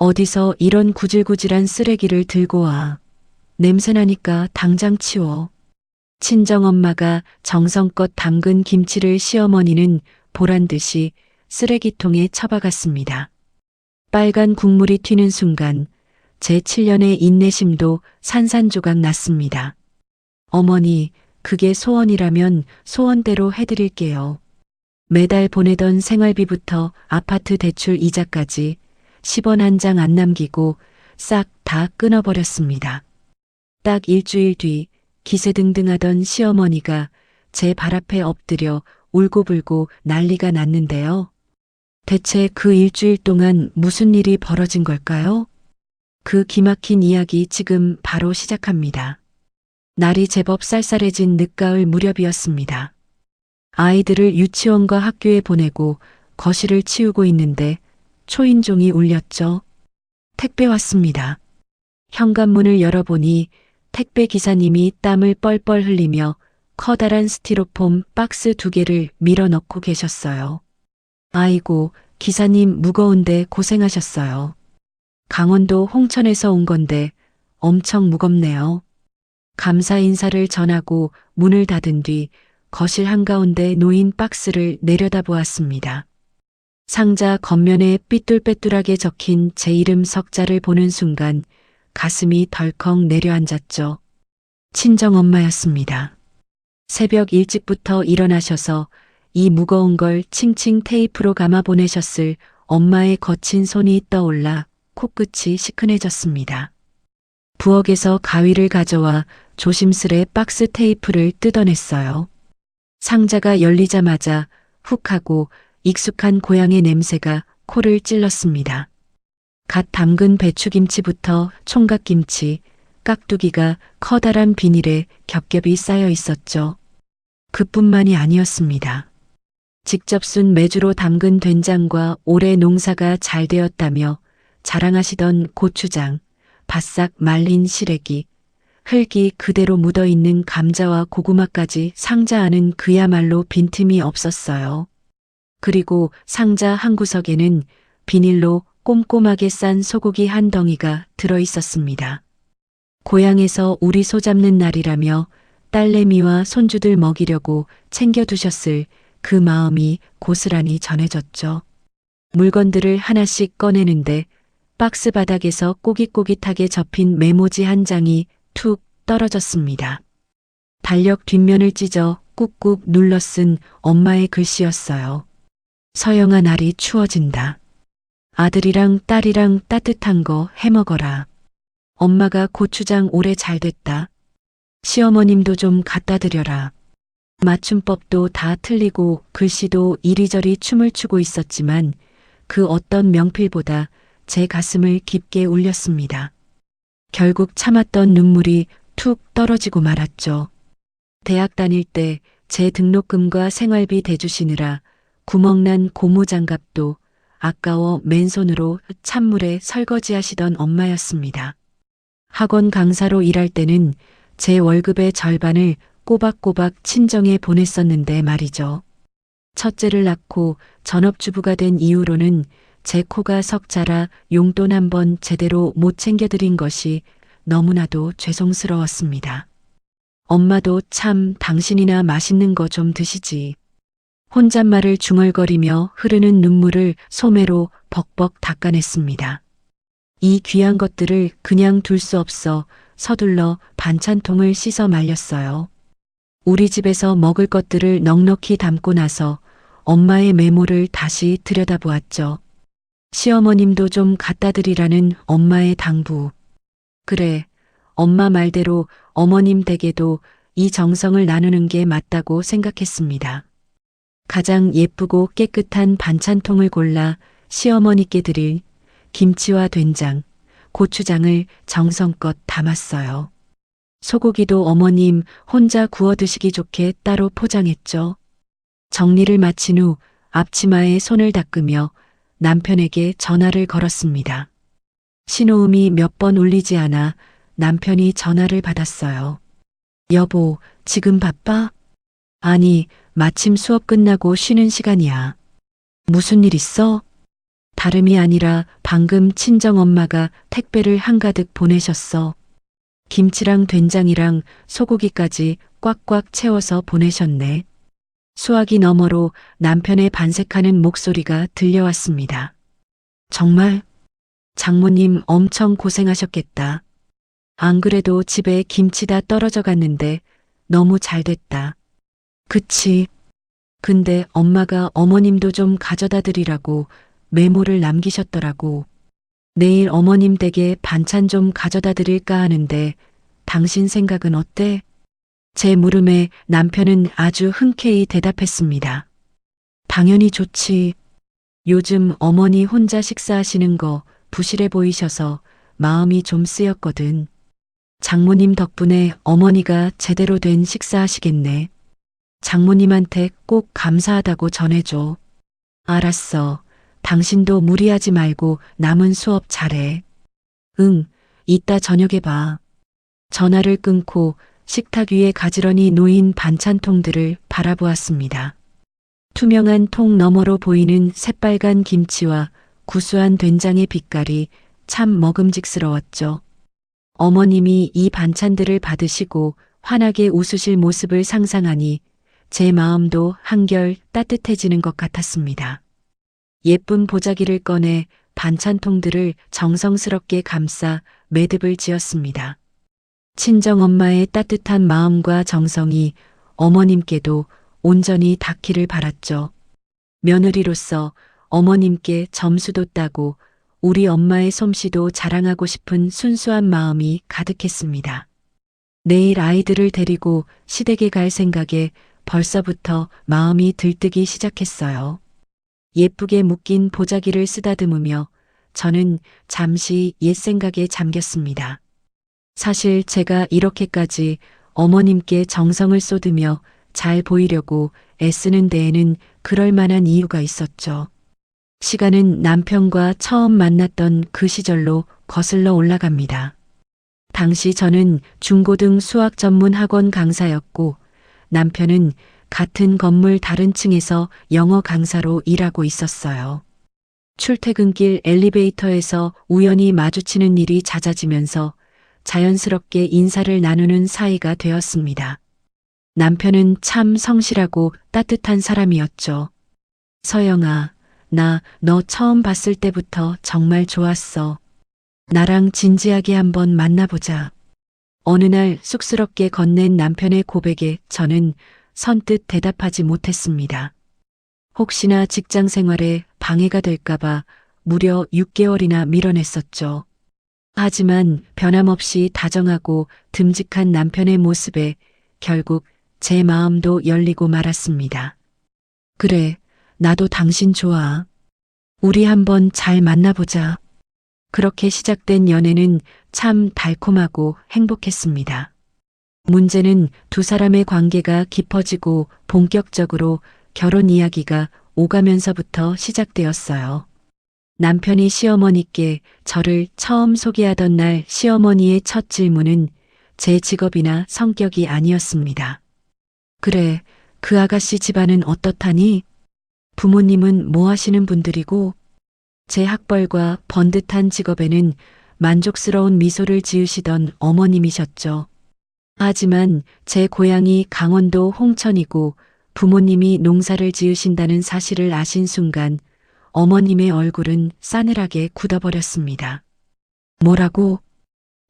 어디서 이런 구질구질한 쓰레기를 들고 와. 냄새나니까 당장 치워. 친정엄마가 정성껏 담근 김치를 시어머니는 보란듯이 쓰레기통에 처박았습니다. 빨간 국물이 튀는 순간 제 7년의 인내심도 산산조각 났습니다. 어머니, 그게 소원이라면 소원대로 해드릴게요. 매달 보내던 생활비부터 아파트 대출 이자까지 10원 한 장 안 남기고 싹 다 끊어버렸습니다. 딱 일주일 뒤 기세등등하던 시어머니가 제 발 앞에 엎드려 울고불고 난리가 났는데요. 대체 그 일주일 동안 무슨 일이 벌어진 걸까요? 그 기막힌 이야기 지금 바로 시작합니다. 날이 제법 쌀쌀해진 늦가을 무렵이었습니다. 아이들을 유치원과 학교에 보내고 거실을 치우고 있는데 초인종이 울렸죠. 택배 왔습니다. 현관문을 열어보니 택배 기사님이 땀을 뻘뻘 흘리며 커다란 스티로폼 박스 2개를 밀어넣고 계셨어요. 아이고, 기사님 무거운데 고생하셨어요. 강원도 홍천에서 온 건데 엄청 무겁네요. 감사 인사를 전하고 문을 닫은 뒤 거실 한가운데 놓인 박스를 내려다보았습니다. 상자 겉면에 삐뚤빼뚤하게 적힌 제 이름 석자를 보는 순간 가슴이 덜컥 내려앉았죠. 친정엄마였습니다. 새벽 일찍부터 일어나셔서 이 무거운 걸 칭칭 테이프로 감아 보내셨을 엄마의 거친 손이 떠올라 코끝이 시큰해졌습니다. 부엌에서 가위를 가져와 조심스레 박스 테이프를 뜯어냈어요. 상자가 열리자마자 훅 하고 익숙한 고향의 냄새가 코를 찔렀습니다. 갓 담근 배추김치부터 총각김치, 깍두기가 커다란 비닐에 겹겹이 쌓여 있었죠. 그뿐만이 아니었습니다. 직접 순 메주로 담근 된장과 올해 농사가 잘 되었다며 자랑하시던 고추장, 바싹 말린 시래기, 흙이 그대로 묻어있는 감자와 고구마까지 상자 안은 그야말로 빈틈이 없었어요. 그리고 상자 한 구석에는 비닐로 꼼꼼하게 싼 소고기 한 덩이가 들어있었습니다. 고향에서 우리 소 잡는 날이라며 딸내미와 손주들 먹이려고 챙겨두셨을 그 마음이 고스란히 전해졌죠. 물건들을 하나씩 꺼내는데 박스 바닥에서 꼬깃꼬깃하게 접힌 메모지 한 장이 툭 떨어졌습니다. 달력 뒷면을 찢어 꾹꾹 눌러 쓴 엄마의 글씨였어요. 서영아, 날이 추워진다. 아들이랑 딸이랑 따뜻한 거 해먹어라. 엄마가 고추장 오래 잘 됐다. 시어머님도 좀 갖다 드려라. 맞춤법도 다 틀리고 글씨도 이리저리 춤을 추고 있었지만 그 어떤 명필보다 제 가슴을 깊게 울렸습니다. 결국 참았던 눈물이 툭 떨어지고 말았죠. 대학 다닐 때 제 등록금과 생활비 대주시느라 구멍난 고무장갑도 아까워 맨손으로 찬물에 설거지하시던 엄마였습니다. 학원 강사로 일할 때는 제 월급의 절반을 꼬박꼬박 친정에 보냈었는데 말이죠. 첫째를 낳고 전업주부가 된 이후로는 제 코가 석자라 용돈 한 번 제대로 못 챙겨드린 것이 너무나도 죄송스러웠습니다. 엄마도 참 당신이나 맛있는 거 좀 드시지. 혼잣말을 중얼거리며 흐르는 눈물을 소매로 벅벅 닦아냈습니다. 이 귀한 것들을 그냥 둘 수 없어 서둘러 반찬통을 씻어 말렸어요. 우리 집에서 먹을 것들을 넉넉히 담고 나서 엄마의 메모를 다시 들여다보았죠. 시어머님도 좀 갖다 드리라는 엄마의 당부. 그래, 엄마 말대로 어머님 댁에도 이 정성을 나누는 게 맞다고 생각했습니다. 가장 예쁘고 깨끗한 반찬통을 골라 시어머니께 드릴 김치와 된장, 고추장을 정성껏 담았어요. 소고기도 어머님 혼자 구워 드시기 좋게 따로 포장했죠. 정리를 마친 후 앞치마에 손을 닦으며 남편에게 전화를 걸었습니다. 신호음이 몇 번 울리지 않아 남편이 전화를 받았어요. 여보, 지금 바빠? 아니, 마침 수업 끝나고 쉬는 시간이야. 무슨 일 있어? 다름이 아니라 방금 친정엄마가 택배를 한가득 보내셨어. 김치랑 된장이랑 소고기까지 꽉꽉 채워서 보내셨네. 수화기 너머로 남편의 반색하는 목소리가 들려왔습니다. 정말? 장모님 엄청 고생하셨겠다. 안 그래도 집에 김치 다 떨어져 갔는데 너무 잘 됐다. 그치. 근데 엄마가 어머님도 좀 가져다 드리라고 메모를 남기셨더라고. 내일 어머님 댁에 반찬 좀 가져다 드릴까 하는데 당신 생각은 어때? 제 물음에 남편은 아주 흔쾌히 대답했습니다. 당연히 좋지. 요즘 어머니 혼자 식사하시는 거 부실해 보이셔서 마음이 좀 쓰였거든. 장모님 덕분에 어머니가 제대로 된 식사하시겠네. 장모님한테 꼭 감사하다고 전해줘. 알았어. 당신도 무리하지 말고 남은 수업 잘해. 응, 이따 저녁에 봐. 전화를 끊고 식탁 위에 가지런히 놓인 반찬통들을 바라보았습니다. 투명한 통 너머로 보이는 새빨간 김치와 구수한 된장의 빛깔이 참 먹음직스러웠죠. 어머님이 이 반찬들을 받으시고 환하게 웃으실 모습을 상상하니 제 마음도 한결 따뜻해지는 것 같았습니다. 예쁜 보자기를 꺼내 반찬통들을 정성스럽게 감싸 매듭을 지었습니다. 친정엄마의 따뜻한 마음과 정성이 어머님께도 온전히 닿기를 바랐죠. 며느리로서 어머님께 점수도 따고 우리 엄마의 솜씨도 자랑하고 싶은 순수한 마음이 가득했습니다. 내일 아이들을 데리고 시댁에 갈 생각에 벌써부터 마음이 들뜨기 시작했어요. 예쁘게 묶인 보자기를 쓰다듬으며 저는 잠시 옛 생각에 잠겼습니다. 사실 제가 이렇게까지 어머님께 정성을 쏟으며 잘 보이려고 애쓰는 데에는 그럴 만한 이유가 있었죠. 시간은 남편과 처음 만났던 그 시절로 거슬러 올라갑니다. 당시 저는 중고등 수학 전문 학원 강사였고 남편은 같은 건물 다른 층에서 영어 강사로 일하고 있었어요. 출퇴근길 엘리베이터에서 우연히 마주치는 일이 잦아지면서 자연스럽게 인사를 나누는 사이가 되었습니다. 남편은 참 성실하고 따뜻한 사람이었죠. 서영아, 나 너 처음 봤을 때부터 정말 좋았어. 나랑 진지하게 한번 만나보자. 어느 날 쑥스럽게 건넨 남편의 고백에 저는 선뜻 대답하지 못했습니다. 혹시나 직장 생활에 방해가 될까봐 무려 6개월이나 밀어냈었죠. 하지만 변함없이 다정하고 듬직한 남편의 모습에 결국 제 마음도 열리고 말았습니다. 그래, 나도 당신 좋아. 우리 한번 잘 만나보자. 그렇게 시작된 연애는 참 달콤하고 행복했습니다. 문제는 두 사람의 관계가 깊어지고 본격적으로 결혼 이야기가 오가면서부터 시작되었어요. 남편이 시어머니께 저를 처음 소개하던 날 시어머니의 첫 질문은 제 직업이나 성격이 아니었습니다. 그래, 그 아가씨 집안은 어떻다니? 부모님은 뭐 하시는 분들이고? 제 학벌과 번듯한 직업에는 만족스러운 미소를 지으시던 어머님이셨죠. 하지만 제 고향이 강원도 홍천이고 부모님이 농사를 지으신다는 사실을 아신 순간 어머님의 얼굴은 싸늘하게 굳어버렸습니다. 뭐라고?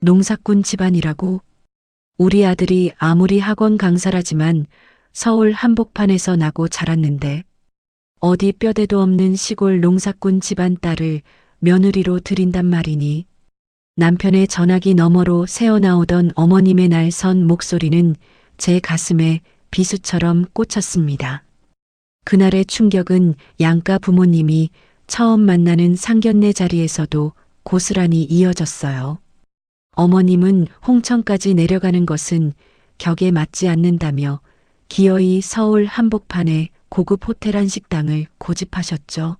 농사꾼 집안이라고? 우리 아들이 아무리 학원 강사라지만 서울 한복판에서 나고 자랐는데 어디 뼈대도 없는 시골 농사꾼 집안 딸을 며느리로 들인단 말이니. 남편의 전화기 너머로 새어나오던 어머님의 날선 목소리는 제 가슴에 비수처럼 꽂혔습니다. 그날의 충격은 양가 부모님이 처음 만나는 상견례 자리에서도 고스란히 이어졌어요. 어머님은 홍천까지 내려가는 것은 격에 맞지 않는다며 기어이 서울 한복판에 고급 호텔 한 식당을 고집하셨죠.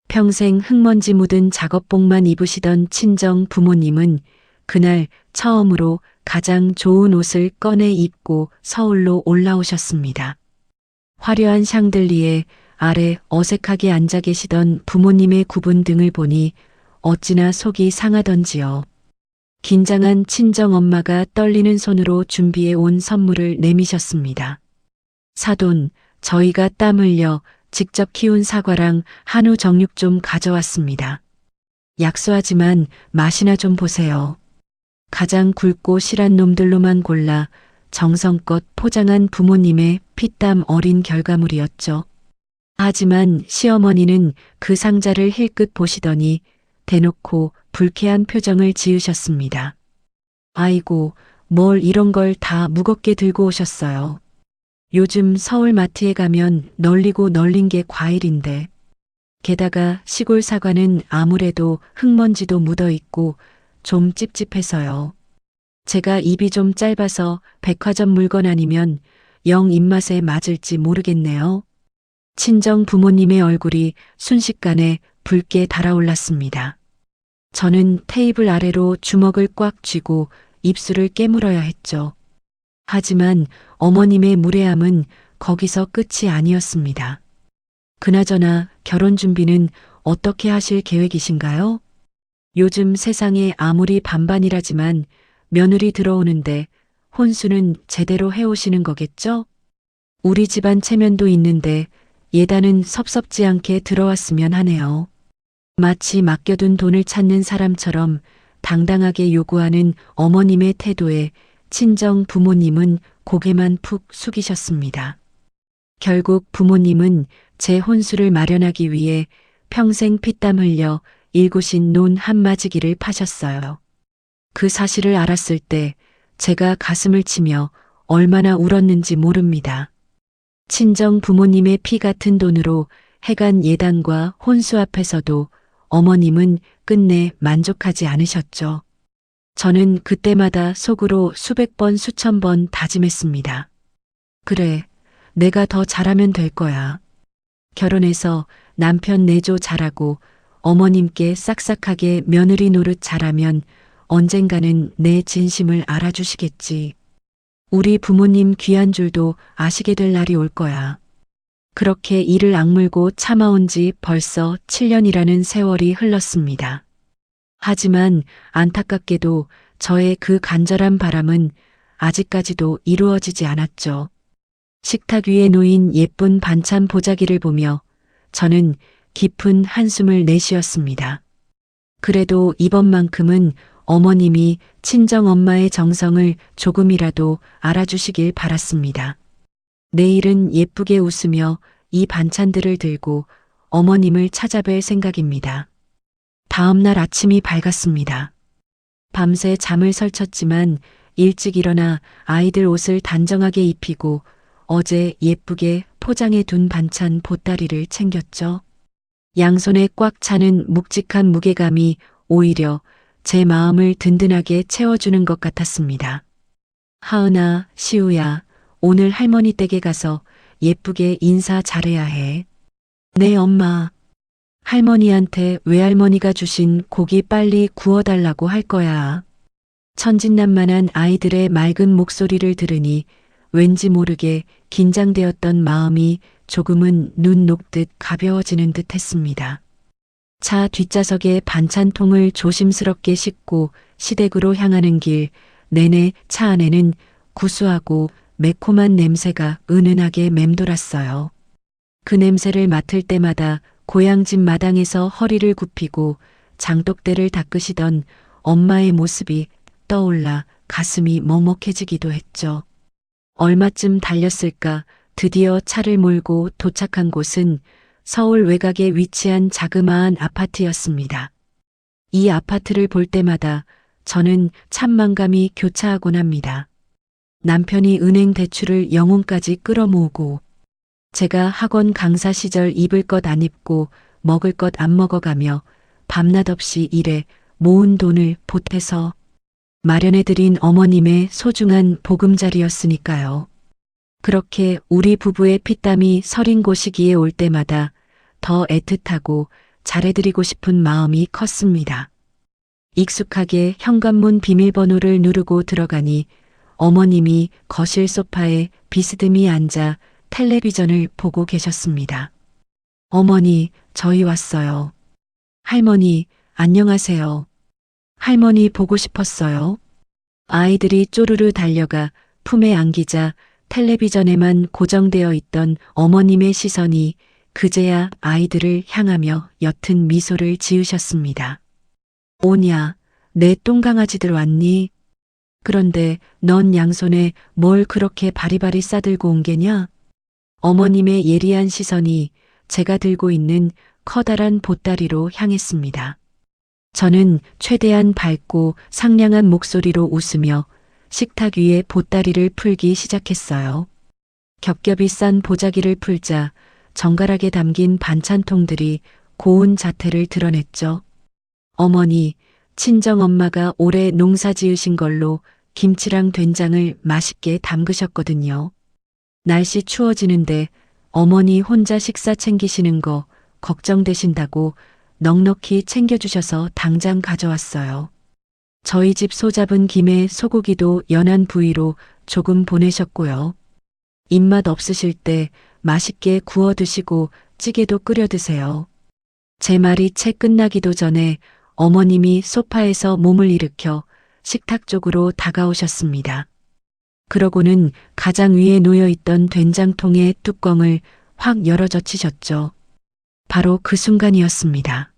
평생 흙먼지 묻은 작업복만 입으시던 친정 부모님은 그날 처음으로 가장 좋은 옷을 꺼내 입고 서울로 올라오셨습니다. 화려한 샹들리에 아래 어색하게 앉아 계시던 부모님의 구분 등을 보니 어찌나 속이 상하던지요. 긴장한 친정엄마가 떨리는 손으로 준비해 온 선물을 내미셨습니다. 사돈, 저희가 땀 흘려 직접 키운 사과랑 한우 정육 좀 가져왔습니다. 약소하지만 맛이나 좀 보세요. 가장 굵고 실한 놈들로만 골라 정성껏 포장한 부모님의 피땀 어린 결과물이었죠. 하지만 시어머니는 그 상자를 힐끗 보시더니 대놓고 불쾌한 표정을 지으셨습니다. 아이고, 뭘 이런 걸 다 무겁게 들고 오셨어요. 요즘 서울 마트에 가면 널리고 널린 게 과일인데. 게다가 시골 사과는 아무래도 흙먼지도 묻어 있고 좀 찝찝해서요. 제가 입이 좀 짧아서 백화점 물건 아니면 영 입맛에 맞을지 모르겠네요. 친정 부모님의 얼굴이 순식간에 붉게 달아올랐습니다. 저는 테이블 아래로 주먹을 꽉 쥐고 입술을 깨물어야 했죠. 하지만 어머님의 무례함은 거기서 끝이 아니었습니다. 그나저나 결혼 준비는 어떻게 하실 계획이신가요? 요즘 세상에 아무리 반반이라지만 며느리 들어오는데 혼수는 제대로 해오시는 거겠죠? 우리 집안 체면도 있는데 예단은 섭섭지 않게 들어왔으면 하네요. 마치 맡겨둔 돈을 찾는 사람처럼 당당하게 요구하는 어머님의 태도에 친정 부모님은 고개만 푹 숙이셨습니다. 결국 부모님은 제 혼수를 마련하기 위해 평생 피땀 흘려 일구신 논 한마지기를 파셨어요. 그 사실을 알았을 때 제가 가슴을 치며 얼마나 울었는지 모릅니다. 친정 부모님의 피 같은 돈으로 해간 예단과 혼수 앞에서도 어머님은 끝내 만족하지 않으셨죠. 저는 그때마다 속으로 수백 번 수천 번 다짐했습니다. 그래, 내가 더 잘하면 될 거야. 결혼해서 남편 내조 잘하고 어머님께 싹싹하게 며느리 노릇 잘하면 언젠가는 내 진심을 알아주시겠지. 우리 부모님 귀한 줄도 아시게 될 날이 올 거야. 그렇게 이를 악물고 참아온 지 벌써 7년이라는 세월이 흘렀습니다. 하지만 안타깝게도 저의 그 간절한 바람은 아직까지도 이루어지지 않았죠. 식탁 위에 놓인 예쁜 반찬 보자기를 보며 저는 깊은 한숨을 내쉬었습니다. 그래도 이번만큼은 어머님이 친정엄마의 정성을 조금이라도 알아주시길 바랐습니다. 내일은 예쁘게 웃으며 이 반찬들을 들고 어머님을 찾아뵐 생각입니다. 다음 날 아침이 밝았습니다. 밤새 잠을 설쳤지만 일찍 일어나 아이들 옷을 단정하게 입히고 어제 예쁘게 포장해 둔 반찬 보따리를 챙겼죠. 양손에 꽉 차는 묵직한 무게감이 오히려 제 마음을 든든하게 채워주는 것 같았습니다. 하은아, 시우야, 오늘 할머니 댁에 가서 예쁘게 인사 잘해야 해. 네, 엄마. 할머니한테 외할머니가 주신 고기 빨리 구워달라고 할 거야. 천진난만한 아이들의 맑은 목소리를 들으니 왠지 모르게 긴장되었던 마음이 조금은 눈 녹듯 가벼워지는 듯 했습니다. 차 뒷좌석에 반찬통을 조심스럽게 싣고 시댁으로 향하는 길 내내 차 안에는 구수하고 매콤한 냄새가 은은하게 맴돌았어요. 그 냄새를 맡을 때마다 고향집 마당에서 허리를 굽히고 장독대를 닦으시던 엄마의 모습이 떠올라 가슴이 먹먹해지기도 했죠. 얼마쯤 달렸을까 드디어 차를 몰고 도착한 곳은 서울 외곽에 위치한 자그마한 아파트였습니다. 이 아파트를 볼 때마다 저는 찬만감이 교차하곤 합니다. 남편이 은행 대출을 영혼까지 끌어모으고 제가 학원 강사 시절 입을 것 안 입고 먹을 것 안 먹어가며 밤낮 없이 일해 모은 돈을 보태서 마련해드린 어머님의 소중한 보금자리였으니까요. 그렇게 우리 부부의 피땀이 서린 곳이기에 올 때마다 더 애틋하고 잘해드리고 싶은 마음이 컸습니다. 익숙하게 현관문 비밀번호를 누르고 들어가니 어머님이 거실 소파에 비스듬히 앉아 텔레비전을 보고 계셨습니다. 어머니, 저희 왔어요. 할머니, 안녕하세요. 할머니 보고 싶었어요. 아이들이 쪼르르 달려가 품에 안기자 텔레비전에만 고정되어 있던 어머님의 시선이 그제야 아이들을 향하며 옅은 미소를 지으셨습니다. 오냐, 내 똥강아지들 왔니? 그런데 넌 양손에 뭘 그렇게 바리바리 싸들고 온 게냐? 어머님의 예리한 시선이 제가 들고 있는 커다란 보따리로 향했습니다. 저는 최대한 밝고 상냥한 목소리로 웃으며 식탁 위에 보따리를 풀기 시작했어요. 겹겹이 싼 보자기를 풀자 정갈하게 담긴 반찬통들이 고운 자태를 드러냈죠. 어머니, 친정엄마가 올해 농사 지으신 걸로 김치랑 된장을 맛있게 담그셨거든요. 날씨 추워지는데 어머니 혼자 식사 챙기시는 거 걱정되신다고 넉넉히 챙겨주셔서 당장 가져왔어요. 저희 집 소 잡은 김에 소고기도 연한 부위로 조금 보내셨고요. 입맛 없으실 때 맛있게 구워 드시고 찌개도 끓여 드세요. 제 말이 채 끝나기도 전에 어머님이 소파에서 몸을 일으켜 식탁 쪽으로 다가오셨습니다. 그러고는 가장 위에 놓여있던 된장통의 뚜껑을 확 열어 젖히셨죠. 바로 그 순간이었습니다.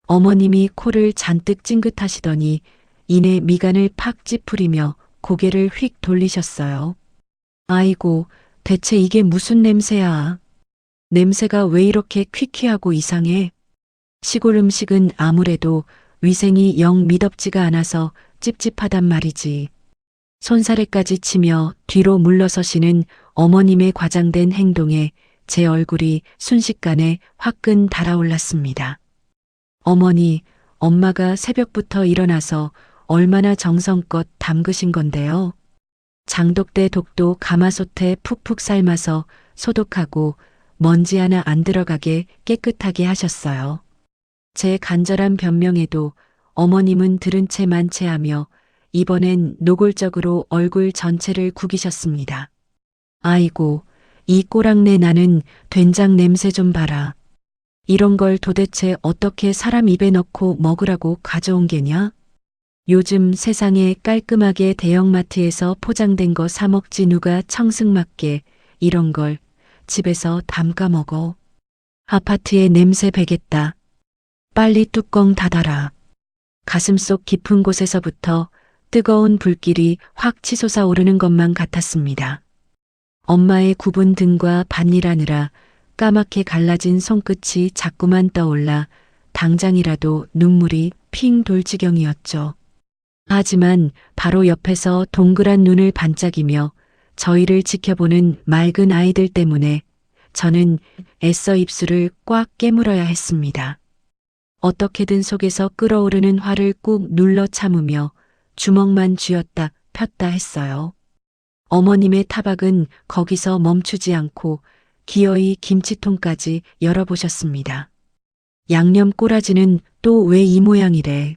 어머님이 코를 잔뜩 찡긋하시더니 이내 미간을 팍 찌푸리며 고개를 휙 돌리셨어요. 아이고, 대체 이게 무슨 냄새야? 냄새가 왜 이렇게 퀴퀴하고 이상해? 시골 음식은 아무래도 위생이 영 미덥지가 않아서 찝찝하단 말이지. 손사래까지 치며 뒤로 물러서시는 어머님의 과장된 행동에 제 얼굴이 순식간에 화끈 달아올랐습니다. 어머니, 엄마가 새벽부터 일어나서 얼마나 정성껏 담그신 건데요. 장독대 독도 가마솥에 푹푹 삶아서 소독하고 먼지 하나 안 들어가게 깨끗하게 하셨어요. 제 간절한 변명에도 어머님은 들은 채 만체하며 이번엔 노골적으로 얼굴 전체를 구기셨습니다. 아이고, 이 꼬랑내 나는 된장 냄새 좀 봐라. 이런 걸 도대체 어떻게 사람 입에 넣고 먹으라고 가져온 게냐? 요즘 세상에 깔끔하게 대형마트에서 포장된 거 사 먹지 누가 청승맞게 이런 걸 집에서 담가 먹어. 아파트에 냄새 배겠다. 빨리 뚜껑 닫아라. 가슴속 깊은 곳에서부터 뜨거운 불길이 확 치솟아 오르는 것만 같았습니다. 엄마의 굽은 등과 밭일하느라 까맣게 갈라진 손끝이 자꾸만 떠올라 당장이라도 눈물이 핑 돌 지경이었죠. 하지만 바로 옆에서 동그란 눈을 반짝이며 저희를 지켜보는 맑은 아이들 때문에 저는 애써 입술을 꽉 깨물어야 했습니다. 어떻게든 속에서 끓어오르는 화를 꾹 눌러 참으며 주먹만 쥐었다 폈다 했어요. 어머님의 타박은 거기서 멈추지 않고 기어이 김치통까지 열어보셨습니다. 양념 꼬라지는 또 왜 이 모양이래.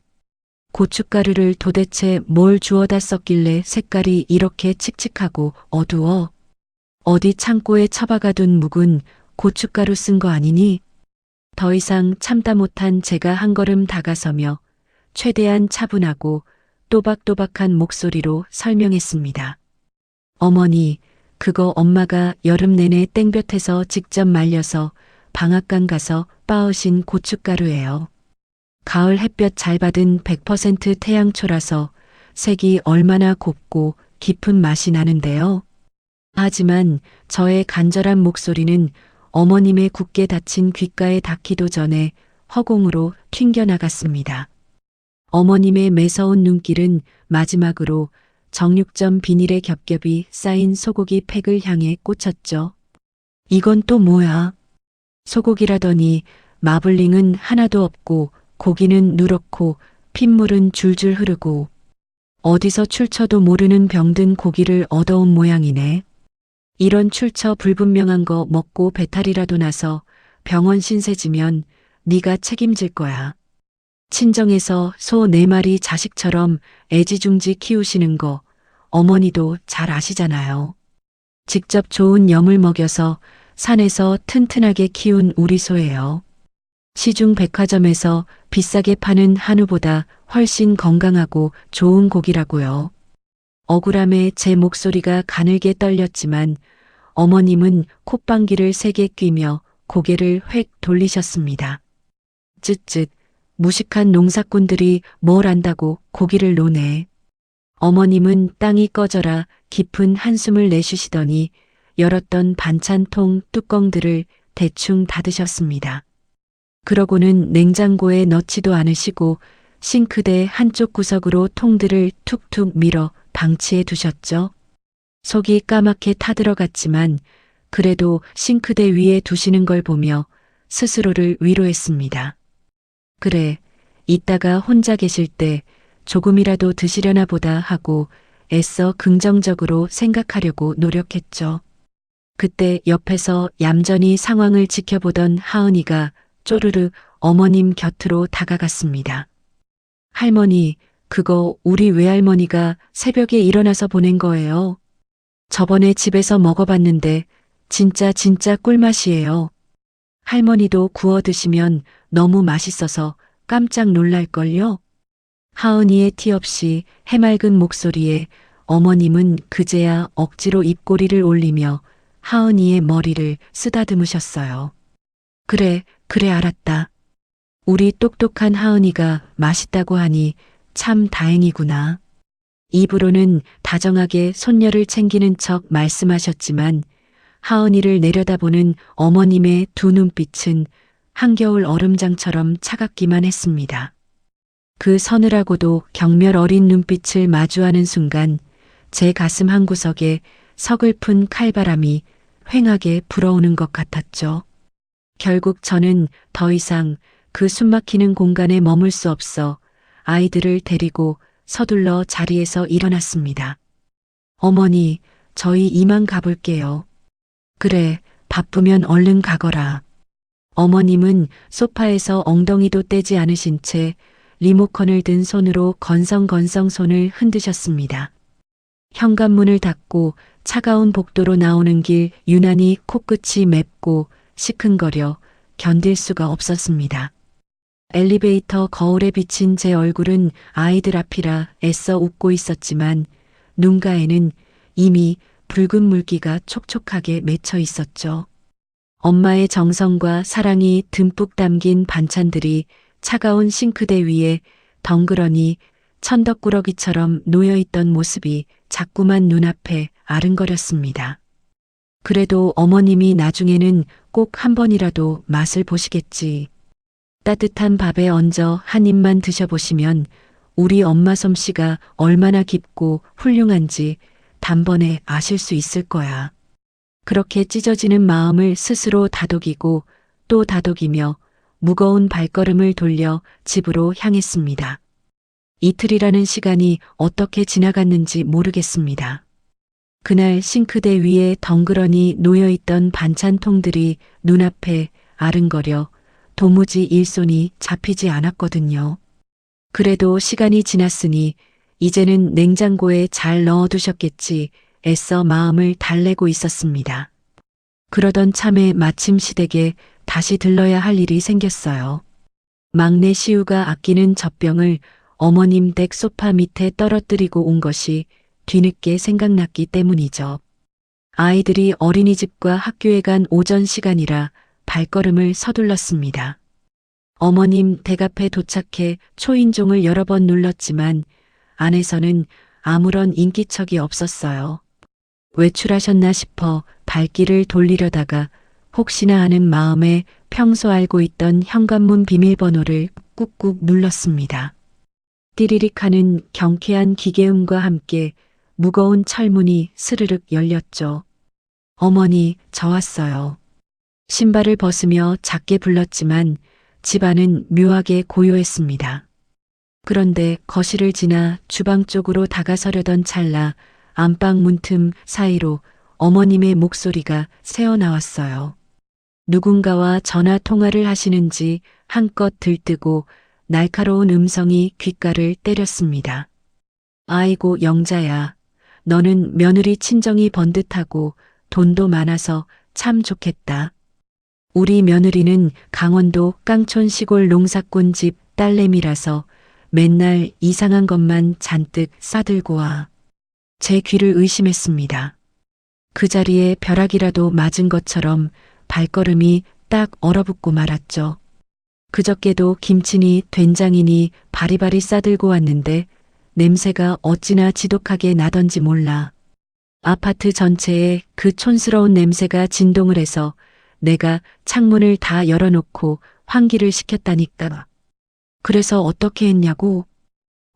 고춧가루를 도대체 뭘 주워다 썼길래 색깔이 이렇게 칙칙하고 어두워. 어디 창고에 처박아둔 묵은 고춧가루 쓴 거 아니니? 더 이상 참다 못한 제가 한 걸음 다가서며 최대한 차분하고 또박또박한 목소리로 설명했습니다. 어머니, 그거 엄마가 여름 내내 땡볕에서 직접 말려서 방앗간 가서 빻으신 고춧가루예요. 가을 햇볕 잘 받은 100% 태양초라서 색이 얼마나 곱고 깊은 맛이 나는데요. 하지만 저의 간절한 목소리는 어머님의 굳게 닫힌 귓가에 닿기도 전에 허공으로 튕겨나갔습니다. 어머님의 매서운 눈길은 마지막으로 정육점 비닐에 겹겹이 쌓인 소고기 팩을 향해 꽂혔죠. 이건 또 뭐야? 소고기라더니 마블링은 하나도 없고 고기는 누렇고 핏물은 줄줄 흐르고 어디서 출처도 모르는 병든 고기를 얻어온 모양이네. 이런 출처 불분명한 거 먹고 배탈이라도 나서 병원 신세지면 네가 책임질 거야. 친정에서 소 4마리 자식처럼 애지중지 키우시는 거 어머니도 잘 아시잖아요. 직접 좋은 염을 먹여서 산에서 튼튼하게 키운 우리 소예요. 시중 백화점에서 비싸게 파는 한우보다 훨씬 건강하고 좋은 고기라고요. 억울함에 제 목소리가 가늘게 떨렸지만 어머님은 콧방귀를 세게 뀌며 고개를 획 돌리셨습니다. 쯧쯧, 무식한 농사꾼들이 뭘 안다고 고기를 노네. 어머님은 땅이 꺼져라 깊은 한숨을 내쉬시더니 열었던 반찬통 뚜껑들을 대충 닫으셨습니다. 그러고는 냉장고에 넣지도 않으시고 싱크대 한쪽 구석으로 통들을 툭툭 밀어 방치해 두셨죠. 속이 까맣게 타들어갔지만 그래도 싱크대 위에 두시는 걸 보며 스스로를 위로했습니다. 그래, 이따가 혼자 계실 때 조금이라도 드시려나 보다 하고 애써 긍정적으로 생각하려고 노력했죠. 그때 옆에서 얌전히 상황을 지켜보던 하은이가 쪼르르 어머님 곁으로 다가갔습니다. 할머니, 그거 우리 외할머니가 새벽에 일어나서 보낸 거예요. 저번에 집에서 먹어봤는데 진짜 꿀맛이에요. 할머니도 구워 드시면 너무 맛있어서 깜짝 놀랄걸요. 하은이의 티 없이 해맑은 목소리에 어머님은 그제야 억지로 입꼬리를 올리며 하은이의 머리를 쓰다듬으셨어요. 그래 알았다. 우리 똑똑한 하은이가 맛있다고 하니 참 다행이구나. 입으로는 다정하게 손녀를 챙기는 척 말씀하셨지만 하은이를 내려다보는 어머님의 두 눈빛은 한겨울 얼음장처럼 차갑기만 했습니다. 그 서늘하고도 경멸 어린 눈빛을 마주하는 순간 제 가슴 한구석에 서글픈 칼바람이 휑하게 불어오는 것 같았죠. 결국 저는 더 이상 그 숨막히는 공간에 머물 수 없어 아이들을 데리고 서둘러 자리에서 일어났습니다. 어머니, 저희 이만 가볼게요. 그래, 바쁘면 얼른 가거라. 어머님은 소파에서 엉덩이도 떼지 않으신 채 리모컨을 든 손으로 건성건성 손을 흔드셨습니다. 현관문을 닫고 차가운 복도로 나오는 길 유난히 코끝이 맵고 시큰거려 견딜 수가 없었습니다. 엘리베이터 거울에 비친 제 얼굴은 아이들 앞이라 애써 웃고 있었지만 눈가에는 이미 붉은 물기가 촉촉하게 맺혀 있었죠. 엄마의 정성과 사랑이 듬뿍 담긴 반찬들이 차가운 싱크대 위에 덩그러니 천덕꾸러기처럼 놓여있던 모습이 자꾸만 눈앞에 아른거렸습니다. 그래도 어머님이 나중에는 꼭 한 번이라도 맛을 보시겠지. 따뜻한 밥에 얹어 한 입만 드셔보시면 우리 엄마 솜씨가 얼마나 깊고 훌륭한지 단번에 아실 수 있을 거야. 그렇게 찢어지는 마음을 스스로 다독이고 또 다독이며 무거운 발걸음을 돌려 집으로 향했습니다. 이틀이라는 시간이 어떻게 지나갔는지 모르겠습니다. 그날 싱크대 위에 덩그러니 놓여있던 반찬통들이 눈앞에 아른거려 도무지 일손이 잡히지 않았거든요. 그래도 시간이 지났으니 이제는 냉장고에 잘 넣어두셨겠지 애써 마음을 달래고 있었습니다. 그러던 참에 마침 시댁에 다시 들러야 할 일이 생겼어요. 막내 시우가 아끼는 젖병을 어머님 댁 소파 밑에 떨어뜨리고 온 것이 뒤늦게 생각났기 때문이죠. 아이들이 어린이집과 학교에 간 오전 시간이라 발걸음을 서둘렀습니다. 어머님 댁 앞에 도착해 초인종을 여러 번 눌렀지만 안에서는 아무런 인기척이 없었어요. 외출하셨나 싶어 발길을 돌리려다가 혹시나 하는 마음에 평소 알고 있던 현관문 비밀번호를 꾹꾹 눌렀습니다. 띠리릭 하는 경쾌한 기계음과 함께 무거운 철문이 스르륵 열렸죠. 어머니, 저 왔어요. 신발을 벗으며 작게 불렀지만 집안은 묘하게 고요했습니다. 그런데 거실을 지나 주방 쪽으로 다가서려던 찰나 안방 문틈 사이로 어머님의 목소리가 새어나왔어요. 누군가와 전화 통화를 하시는지 한껏 들뜨고 날카로운 음성이 귓가를 때렸습니다. 아이고 영자야, 너는 며느리 친정이 번듯하고 돈도 많아서 참 좋겠다. 우리 며느리는 강원도 깡촌 시골 농사꾼 집 딸내미라서 맨날 이상한 것만 잔뜩 싸들고 와. 제 귀를 의심했습니다. 그 자리에 벼락이라도 맞은 것처럼 발걸음이 딱 얼어붙고 말았죠. 그저께도 김치니 된장이니 바리바리 싸들고 왔는데 냄새가 어찌나 지독하게 나던지 몰라. 아파트 전체에 그 촌스러운 냄새가 진동을 해서 내가 창문을 다 열어놓고 환기를 시켰다니까. 그래서 어떻게 했냐고?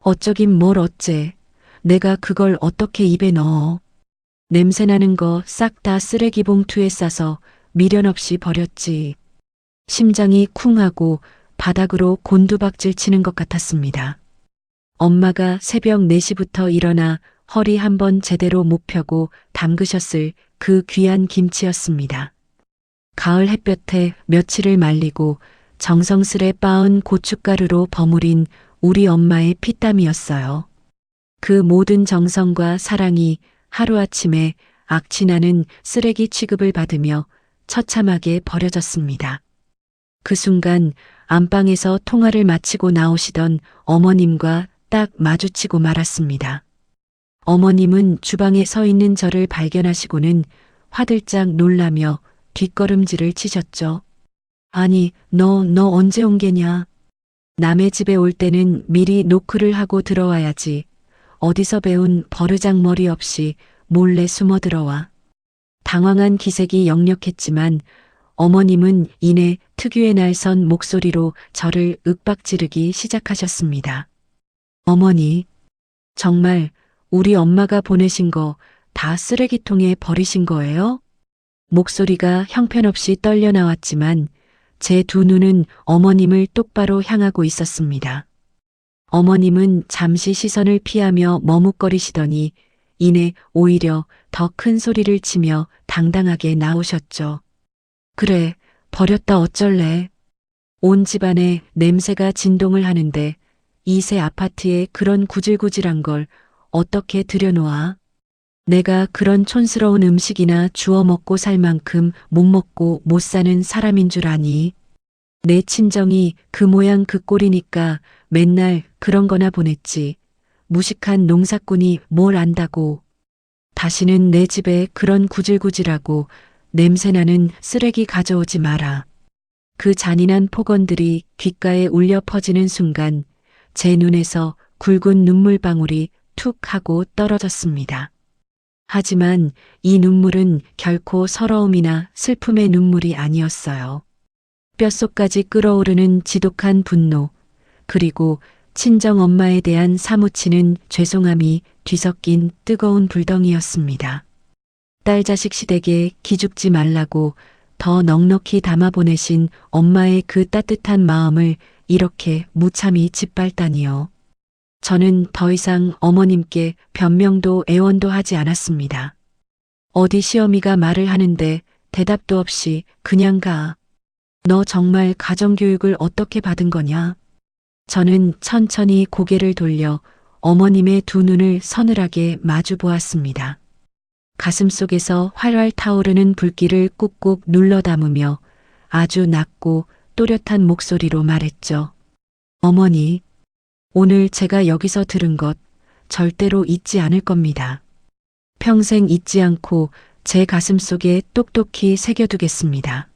어쩌긴 뭘 어째. 내가 그걸 어떻게 입에 넣어. 냄새나는 거 싹 다 쓰레기 봉투에 싸서 미련 없이 버렸지. 심장이 쿵하고 바닥으로 곤두박질 치는 것 같았습니다. 엄마가 새벽 4시부터 일어나 허리 한번 제대로 못 펴고 담그셨을 그 귀한 김치였습니다. 가을 햇볕에 며칠을 말리고 정성스레 빻은 고춧가루로 버무린 우리 엄마의 피땀이었어요. 그 모든 정성과 사랑이 하루아침에 악취나는 쓰레기 취급을 받으며 처참하게 버려졌습니다. 그 순간 안방에서 통화를 마치고 나오시던 어머님과 딱 마주치고 말았습니다. 어머님은 주방에 서 있는 저를 발견하시고는 화들짝 놀라며 뒷걸음질을 치셨죠. 아니, 너 언제 온 게냐? 남의 집에 올 때는 미리 노크를 하고 들어와야지. 어디서 배운 버르장머리 없이 몰래 숨어 들어와. 당황한 기색이 역력했지만 어머님은 이내 특유의 날선 목소리로 저를 윽박지르기 시작하셨습니다. 어머니, 정말 우리 엄마가 보내신 거 다 쓰레기통에 버리신 거예요? 목소리가 형편없이 떨려 나왔지만 제 두 눈은 어머님을 똑바로 향하고 있었습니다. 어머님은 잠시 시선을 피하며 머뭇거리시더니 이내 오히려 더 큰 소리를 치며 당당하게 나오셨죠. 그래, 버렸다 어쩔래. 온 집안에 냄새가 진동을 하는데 이 새 아파트에 그런 구질구질한 걸 어떻게 들여놓아? 내가 그런 촌스러운 음식이나 주워 먹고 살 만큼 못 먹고 못 사는 사람인 줄 아니? 내 친정이 그 모양 그 꼴이니까 맨날 그런 거나 보냈지. 무식한 농사꾼이 뭘 안다고. 다시는 내 집에 그런 구질구질하고 냄새나는 쓰레기 가져오지 마라. 그 잔인한 폭언들이 귓가에 울려 퍼지는 순간 제 눈에서 굵은 눈물방울이 툭 하고 떨어졌습니다. 하지만 이 눈물은 결코 서러움이나 슬픔의 눈물이 아니었어요. 뼛속까지 끓어오르는 지독한 분노, 그리고 친정엄마에 대한 사무치는 죄송함이 뒤섞인 뜨거운 불덩이였습니다. 딸 자식 시댁에 기죽지 말라고 더 넉넉히 담아 보내신 엄마의 그 따뜻한 마음을 이렇게 무참히 짓밟다니요. 저는 더 이상 어머님께 변명도 애원도 하지 않았습니다. 어디 시어미가 말을 하는데 대답도 없이 그냥 가. 너 정말 가정교육을 어떻게 받은 거냐? 저는 천천히 고개를 돌려 어머님의 두 눈을 서늘하게 마주 보았습니다. 가슴속에서 활활 타오르는 불길을 꾹꾹 눌러 담으며 아주 낮고 또렷한 목소리로 말했죠. 어머니, 오늘 제가 여기서 들은 것 절대로 잊지 않을 겁니다. 평생 잊지 않고 제 가슴속에 똑똑히 새겨두겠습니다.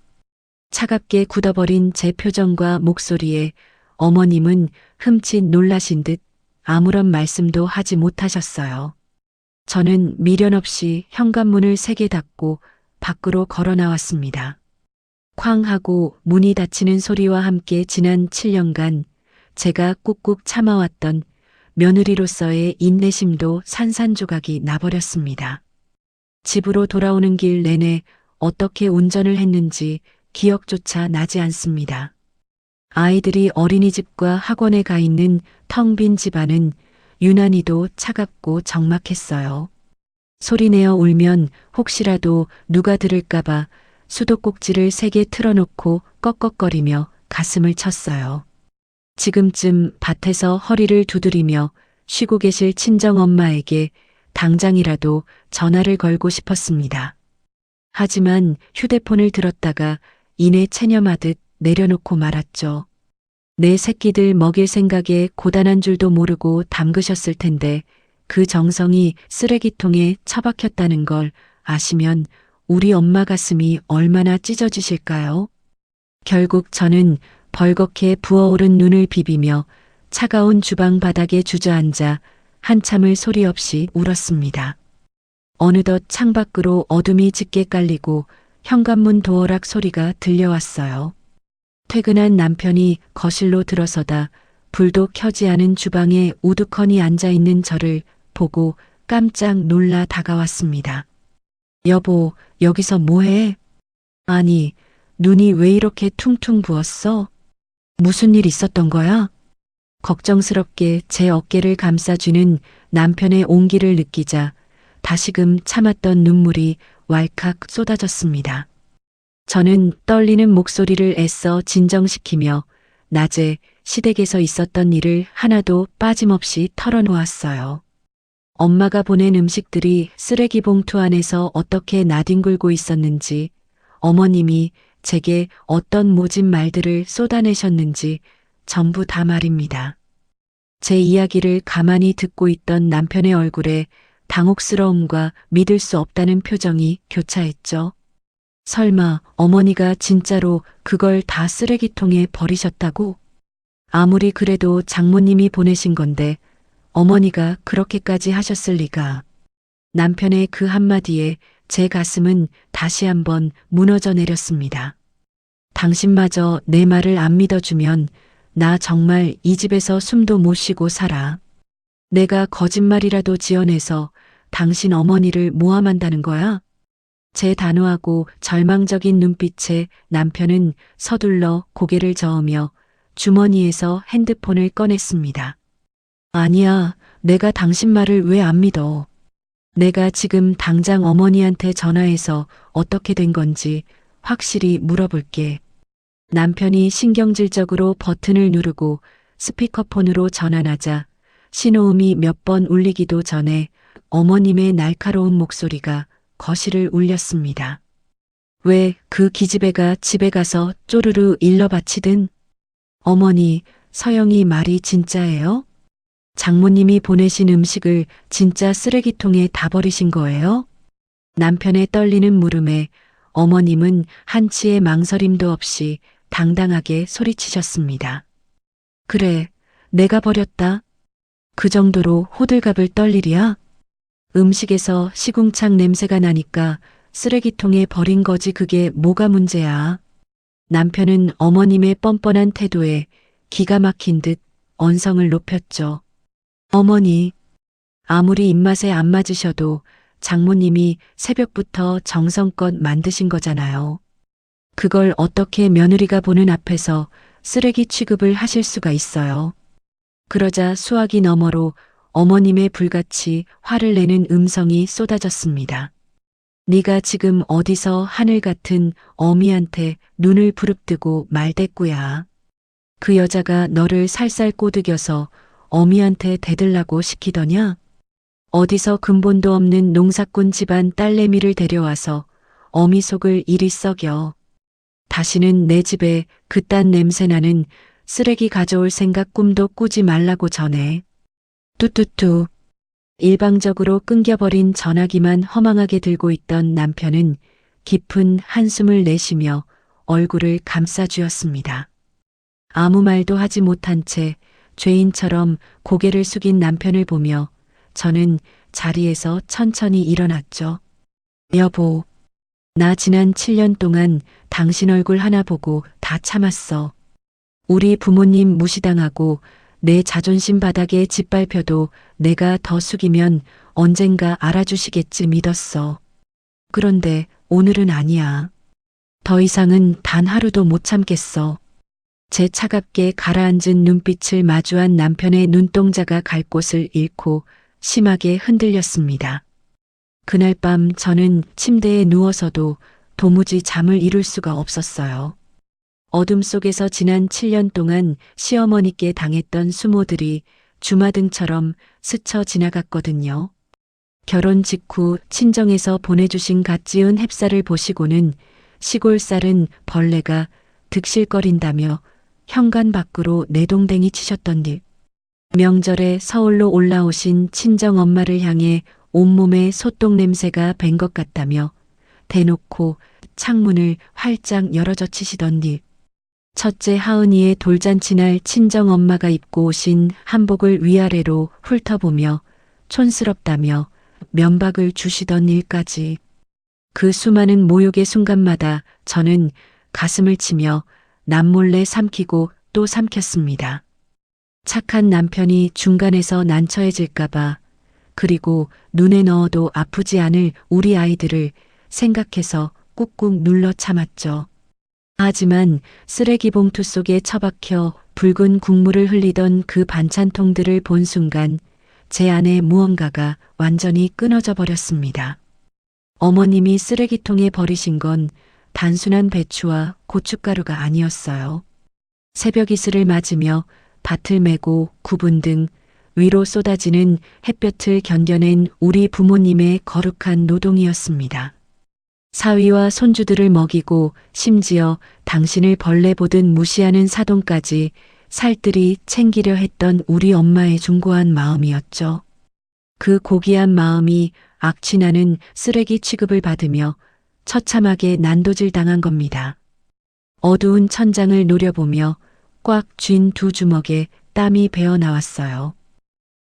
차갑게 굳어버린 제 표정과 목소리에 어머님은 흠칫 놀라신 듯 아무런 말씀도 하지 못하셨어요. 저는 미련 없이 현관문을 세게 닫고 밖으로 걸어 나왔습니다. 쾅 하고 문이 닫히는 소리와 함께 지난 7년간 제가 꾹꾹 참아왔던 며느리로서의 인내심도 산산조각이 나버렸습니다. 집으로 돌아오는 길 내내 어떻게 운전을 했는지 기억조차 나지 않습니다. 아이들이 어린이집과 학원에 가 있는 텅 빈 집안은 유난히도 차갑고 적막했어요. 소리내어 울면 혹시라도 누가 들을까봐 수도꼭지를 세게 틀어놓고 꺽꺽거리며 가슴을 쳤어요. 지금쯤 밭에서 허리를 두드리며 쉬고 계실 친정엄마에게 당장이라도 전화를 걸고 싶었습니다. 하지만 휴대폰을 들었다가 이내 체념하듯 내려놓고 말았죠. 내 새끼들 먹일 생각에 고단한 줄도 모르고 담그셨을 텐데 그 정성이 쓰레기통에 처박혔다는 걸 아시면 우리 엄마 가슴이 얼마나 찢어지실까요? 결국 저는 벌겋게 부어오른 눈을 비비며 차가운 주방 바닥에 주저앉아 한참을 소리 없이 울었습니다. 어느덧 창밖으로 어둠이 짙게 깔리고 현관문 도어락 소리가 들려왔어요. 퇴근한 남편이 거실로 들어서다 불도 켜지 않은 주방에 우두커니 앉아있는 저를 보고 깜짝 놀라 다가왔습니다. 여보, 여기서 뭐해? 아니, 눈이 왜 이렇게 퉁퉁 부었어? 무슨 일 있었던 거야? 걱정스럽게 제 어깨를 감싸주는 남편의 온기를 느끼자 다시금 참았던 눈물이 왈칵 쏟아졌습니다. 저는 떨리는 목소리를 애써 진정시키며 낮에 시댁에서 있었던 일을 하나도 빠짐없이 털어놓았어요. 엄마가 보낸 음식들이 쓰레기 봉투 안에서 어떻게 나뒹굴고 있었는지, 어머님이 제게 어떤 모진 말들을 쏟아내셨는지 전부 다 말입니다. 제 이야기를 가만히 듣고 있던 남편의 얼굴에 당혹스러움과 믿을 수 없다는 표정이 교차했죠. 설마 어머니가 진짜로 그걸 다 쓰레기통에 버리셨다고? 아무리 그래도 장모님이 보내신 건데 어머니가 그렇게까지 하셨을 리가. 남편의 그 한마디에 제 가슴은 다시 한번 무너져 내렸습니다. 당신마저 내 말을 안 믿어주면 나 정말 이 집에서 숨도 못 쉬고 살아. 내가 거짓말이라도 지어내서 당신 어머니를 모함한다는 거야? 제 단호하고 절망적인 눈빛에 남편은 서둘러 고개를 저으며 주머니에서 핸드폰을 꺼냈습니다. 아니야, 내가 당신 말을 왜 안 믿어. 내가 지금 당장 어머니한테 전화해서 어떻게 된 건지 확실히 물어볼게. 남편이 신경질적으로 버튼을 누르고 스피커폰으로 전환하자 신호음이 몇 번 울리기도 전에 어머님의 날카로운 목소리가 거실을 울렸습니다. 왜 그 기집애가 집에 가서 쪼르르 일러 바치든? 어머니, 서영이 말이 진짜예요? 장모님이 보내신 음식을 진짜 쓰레기통에 다 버리신 거예요? 남편의 떨리는 물음에 어머님은 한치의 망설임도 없이 당당하게 소리치셨습니다. 그래, 내가 버렸다. 그 정도로 호들갑을 떨 일이야? 음식에서 시궁창 냄새가 나니까 쓰레기통에 버린 거지 그게 뭐가 문제야. 남편은 어머님의 뻔뻔한 태도에 기가 막힌 듯 언성을 높였죠. 어머니, 아무리 입맛에 안 맞으셔도 장모님이 새벽부터 정성껏 만드신 거잖아요. 그걸 어떻게 며느리가 보는 앞에서 쓰레기 취급을 하실 수가 있어요. 그러자 수화기 너머로 어머님의 불같이 화를 내는 음성이 쏟아졌습니다. 네가 지금 어디서 하늘 같은 어미한테 눈을 부릅뜨고 말대꾸야. 그 여자가 너를 살살 꼬드겨서 어미한테 대들라고 시키더냐? 어디서 근본도 없는 농사꾼 집안 딸내미를 데려와서 어미 속을 이리 썩여. 다시는 내 집에 그딴 냄새나는 쓰레기 가져올 생각 꿈도 꾸지 말라고 전해. 뚜뚜뚜. 일방적으로 끊겨버린 전화기만 허망하게 들고 있던 남편은 깊은 한숨을 내쉬며 얼굴을 감싸쥐었습니다. 아무 말도 하지 못한 채 죄인처럼 고개를 숙인 남편을 보며 저는 자리에서 천천히 일어났죠. 여보, 나 지난 7년 동안 당신 얼굴 하나 보고 다 참았어. 우리 부모님 무시당하고 내 자존심 바닥에 짓밟혀도 내가 더 숙이면 언젠가 알아주시겠지 믿었어. 그런데 오늘은 아니야. 더 이상은 단 하루도 못 참겠어. 제 차갑게 가라앉은 눈빛을 마주한 남편의 눈동자가 갈 곳을 잃고 심하게 흔들렸습니다. 그날 밤 저는 침대에 누워서도 도무지 잠을 이룰 수가 없었어요. 어둠 속에서 지난 7년 동안 시어머니께 당했던 수모들이 주마등처럼 스쳐 지나갔거든요. 결혼 직후 친정에서 보내주신 갓 지은 햅쌀을 보시고는 시골 쌀은 벌레가 득실거린다며 현관 밖으로 내동댕이 치셨던 일. 명절에 서울로 올라오신 친정 엄마를 향해 온몸에 소똥 냄새가 밴 것 같다며 대놓고 창문을 활짝 열어젖히시던 일. 첫째 하은이의 돌잔치날 친정 엄마가 입고 오신 한복을 위아래로 훑어보며 촌스럽다며 면박을 주시던 일까지. 그 수많은 모욕의 순간마다 저는 가슴을 치며 남몰래 삼키고 또 삼켰습니다. 착한 남편이 중간에서 난처해질까봐, 그리고 눈에 넣어도 아프지 않을 우리 아이들을 생각해서 꾹꾹 눌러 참았죠. 하지만 쓰레기 봉투 속에 처박혀 붉은 국물을 흘리던 그 반찬통들을 본 순간 제 안에 무언가가 완전히 끊어져 버렸습니다. 어머님이 쓰레기통에 버리신 건 단순한 배추와 고춧가루가 아니었어요. 새벽 이슬을 맞으며 밭을 메고 구분 등 위로 쏟아지는 햇볕을 견뎌낸 우리 부모님의 거룩한 노동이었습니다. 사위와 손주들을 먹이고 심지어 당신을 벌레 보듯 무시하는 사돈까지 살뜰히 챙기려 했던 우리 엄마의 중고한 마음이었죠. 그 고귀한 마음이 악취나는 쓰레기 취급을 받으며 처참하게 난도질 당한 겁니다. 어두운 천장을 노려보며 꽉 쥔 두 주먹에 땀이 배어 나왔어요.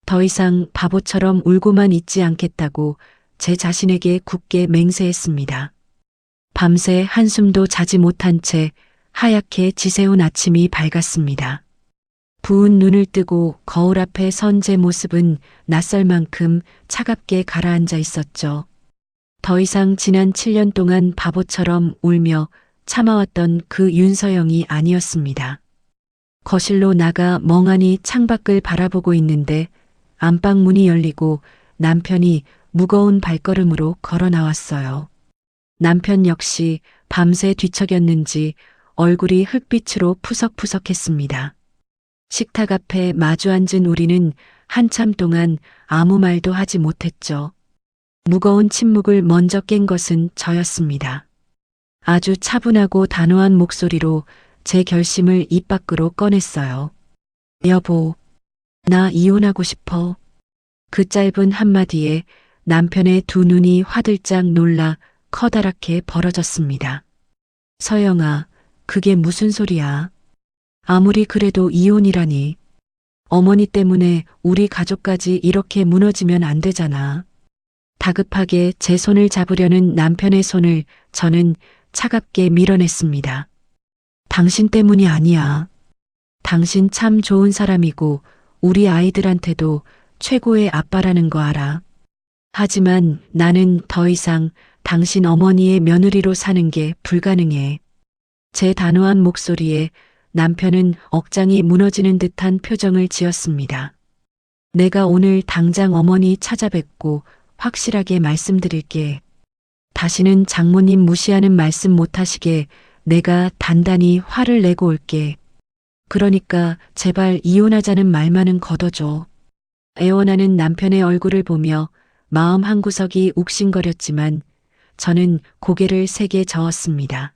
더 이상 바보처럼 울고만 있지 않겠다고 제 자신에게 굳게 맹세했습니다. 밤새 한숨도 자지 못한 채 하얗게 지새운 아침이 밝았습니다. 부은 눈을 뜨고 거울 앞에 선 제 모습은 낯설 만큼 차갑게 가라앉아 있었죠. 더 이상 지난 7년 동안 바보처럼 울며 참아왔던 그 윤서영이 아니었습니다. 거실로 나가 멍하니 창밖을 바라보고 있는데 안방 문이 열리고 남편이 무거운 발걸음으로 걸어 나왔어요. 남편 역시 밤새 뒤척였는지 얼굴이 흙빛으로 푸석푸석했습니다. 식탁 앞에 마주 앉은 우리는 한참 동안 아무 말도 하지 못했죠. 무거운 침묵을 먼저 깬 것은 저였습니다. 아주 차분하고 단호한 목소리로 제 결심을 입 밖으로 꺼냈어요. 여보, 나 이혼하고 싶어. 그 짧은 한마디에 남편의 두 눈이 화들짝 놀라 커다랗게 벌어졌습니다. 서영아, 그게 무슨 소리야? 아무리 그래도 이혼이라니. 어머니 때문에 우리 가족까지 이렇게 무너지면 안 되잖아. 다급하게 제 손을 잡으려는 남편의 손을 저는 차갑게 밀어냈습니다. 당신 때문이 아니야. 당신 참 좋은 사람이고 우리 아이들한테도 최고의 아빠라는 거 알아. 하지만 나는 더 이상 당신 어머니의 며느리로 사는 게 불가능해. 제 단호한 목소리에 남편은 억장이 무너지는 듯한 표정을 지었습니다. 내가 오늘 당장 어머니 찾아뵙고 확실하게 말씀드릴게. 다시는 장모님 무시하는 말씀 못하시게 내가 단단히 화를 내고 올게. 그러니까 제발 이혼하자는 말만은 걷어줘. 애원하는 남편의 얼굴을 보며 마음 한구석이 욱신거렸지만 저는 고개를 세게 저었습니다.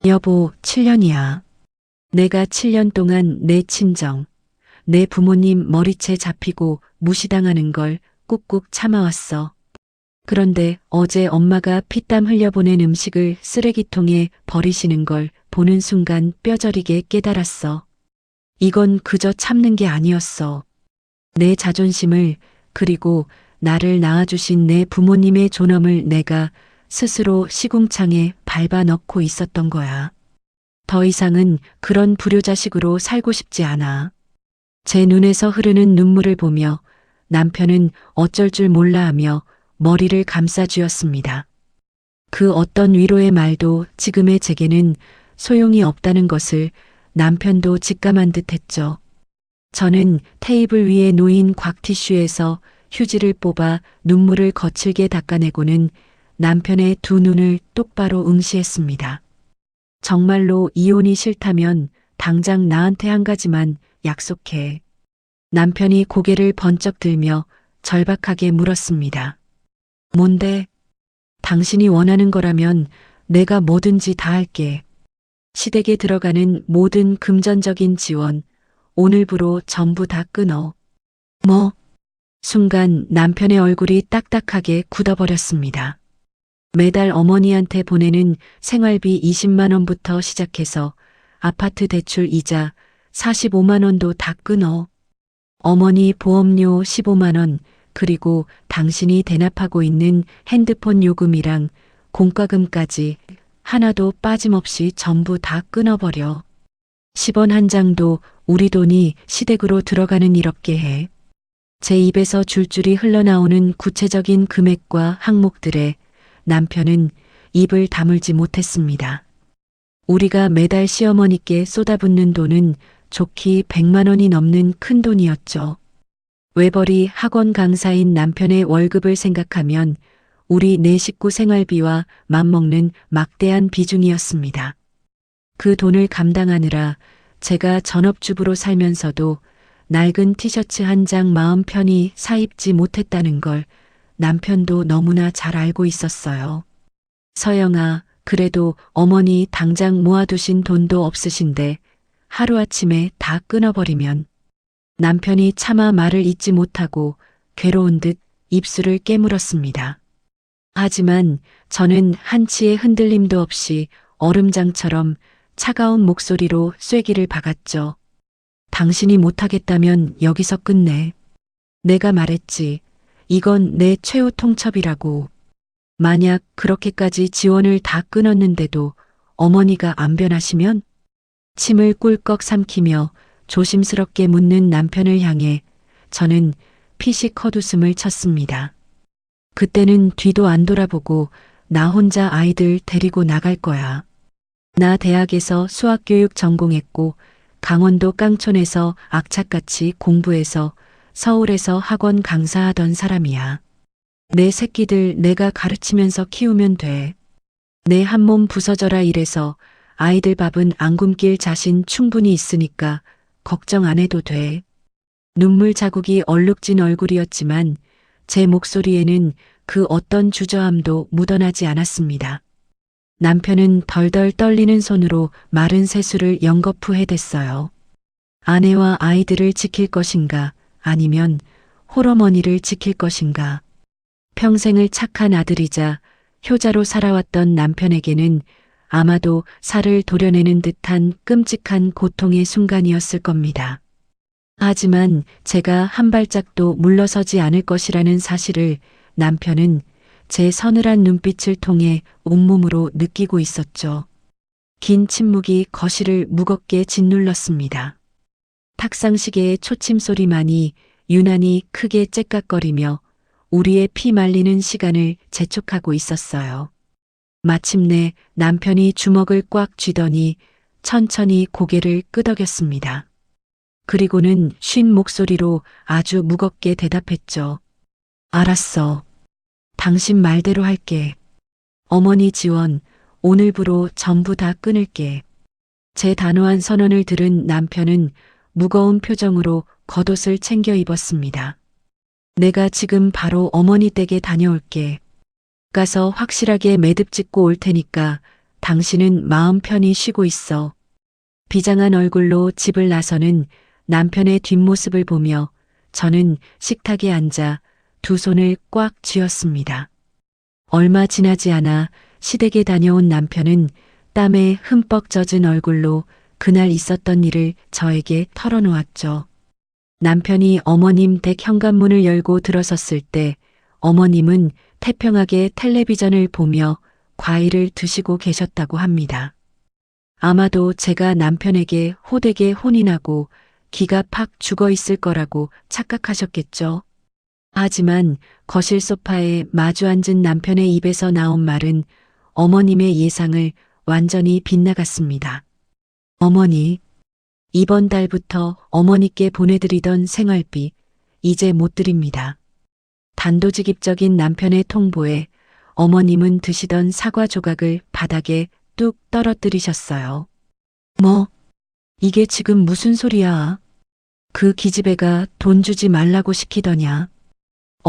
여보, 7년이야. 내가 7년 동안 내 친정, 내 부모님 머리채 잡히고 무시당하는 걸 꾹꾹 참아왔어. 그런데 어제 엄마가 피땀 흘려보낸 음식을 쓰레기통에 버리시는 걸 보는 순간 뼈저리게 깨달았어. 이건 그저 참는 게 아니었어. 내 자존심을, 그리고 나를 낳아주신 내 부모님의 존엄을 내가 스스로 시궁창에 밟아 넣고 있었던 거야. 더 이상은 그런 불효자식으로 살고 싶지 않아. 제 눈에서 흐르는 눈물을 보며 남편은 어쩔 줄 몰라 하며 머리를 감싸쥐었습니다. 그 어떤 위로의 말도 지금의 제게는 소용이 없다는 것을 남편도 직감한 듯 했죠. 저는 테이블 위에 놓인 곽 티슈에서 휴지를 뽑아 눈물을 거칠게 닦아내고는 남편의 두 눈을 똑바로 응시했습니다. 정말로 이혼이 싫다면 당장 나한테 한 가지만 약속해. 남편이 고개를 번쩍 들며 절박하게 물었습니다. 뭔데? 당신이 원하는 거라면 내가 뭐든지 다 할게. 시댁에 들어가는 모든 금전적인 지원, 오늘부로 전부 다 끊어. 뭐? 순간 남편의 얼굴이 딱딱하게 굳어버렸습니다. 매달 어머니한테 보내는 생활비 20만 원부터 시작해서 아파트 대출 이자 45만 원도 다 끊어. 어머니 보험료 15만 원, 그리고 당신이 대납하고 있는 핸드폰 요금이랑 공과금까지 하나도 빠짐없이 전부 다 끊어버려. 10원 한 장도 우리 돈이 시댁으로 들어가는 일 없게 해. 제 입에서 줄줄이 흘러나오는 구체적인 금액과 항목들에 남편은 입을 다물지 못했습니다. 우리가 매달 시어머니께 쏟아붓는 돈은 좋기 100만 원이 넘는 큰 돈이었죠. 외벌이 학원 강사인 남편의 월급을 생각하면 우리 네 식구 생활비와 맞먹는 막대한 비중이었습니다. 그 돈을 감당하느라 제가 전업주부로 살면서도 낡은 티셔츠 한 장 마음 편히 사입지 못했다는 걸 남편도 너무나 잘 알고 있었어요. 서영아, 그래도 어머니 당장 모아두신 돈도 없으신데 하루아침에 다 끊어버리면. 남편이 차마 말을 잇지 못하고 괴로운 듯 입술을 깨물었습니다. 하지만 저는 한치의 흔들림도 없이 얼음장처럼 차가운 목소리로 쐐기를 박았죠. 당신이 못하겠다면 여기서 끝내. 내가 말했지. 이건 내 최후 통첩이라고. 만약 그렇게까지 지원을 다 끊었는데도 어머니가 안 변하시면? 침을 꿀꺽 삼키며 조심스럽게 묻는 남편을 향해 저는 피식 헛웃음을 쳤습니다. 그때는 뒤도 안 돌아보고 나 혼자 아이들 데리고 나갈 거야. 나 대학에서 수학교육 전공했고 강원도 깡촌에서 악착같이 공부해서 서울에서 학원 강사하던 사람이야. 내 새끼들 내가 가르치면서 키우면 돼. 내 한몸 부서져라 일해서 아이들 밥은 안 굶길 자신 충분히 있으니까 걱정 안 해도 돼. 눈물 자국이 얼룩진 얼굴이었지만 제 목소리에는 그 어떤 주저함도 묻어나지 않았습니다. 남편은 덜덜 떨리는 손으로 마른 세수를 연거푸 해댔어요. 아내와 아이들을 지킬 것인가 아니면 홀어머니를 지킬 것인가. 평생을 착한 아들이자 효자로 살아왔던 남편에게는 아마도 살을 도려내는 듯한 끔찍한 고통의 순간이었을 겁니다. 하지만 제가 한 발짝도 물러서지 않을 것이라는 사실을 남편은 제 서늘한 눈빛을 통해 온몸으로 느끼고 있었죠. 긴 침묵이 거실을 무겁게 짓눌렀습니다. 탁상시계의 초침 소리만이 유난히 크게 째깍거리며 우리의 피 말리는 시간을 재촉하고 있었어요. 마침내 남편이 주먹을 꽉 쥐더니 천천히 고개를 끄덕였습니다. 그리고는 쉰 목소리로 아주 무겁게 대답했죠. 알았어. 당신 말대로 할게. 어머니 지원, 오늘부로 전부 다 끊을게. 제 단호한 선언을 들은 남편은 무거운 표정으로 겉옷을 챙겨 입었습니다. 내가 지금 바로 어머니 댁에 다녀올게. 가서 확실하게 매듭 짓고 올 테니까 당신은 마음 편히 쉬고 있어. 비장한 얼굴로 집을 나서는 남편의 뒷모습을 보며 저는 식탁에 앉아 두 손을 꽉 쥐었습니다. 얼마 지나지 않아 시댁에 다녀온 남편은 땀에 흠뻑 젖은 얼굴로 그날 있었던 일을 저에게 털어놓았죠. 남편이 어머님 댁 현관문을 열고 들어섰을 때 어머님은 태평하게 텔레비전을 보며 과일을 드시고 계셨다고 합니다. 아마도 제가 남편에게 호되게 혼이 나고 기가 팍 죽어 있을 거라고 착각하셨겠죠. 하지만 거실 소파에 마주 앉은 남편의 입에서 나온 말은 어머님의 예상을 완전히 빗나갔습니다. 어머니, 이번 달부터 어머니께 보내드리던 생활비 이제 못 드립니다. 단도직입적인 남편의 통보에 어머님은 드시던 사과 조각을 바닥에 뚝 떨어뜨리셨어요. 뭐? 이게 지금 무슨 소리야? 그 기집애가 돈 주지 말라고 시키더냐?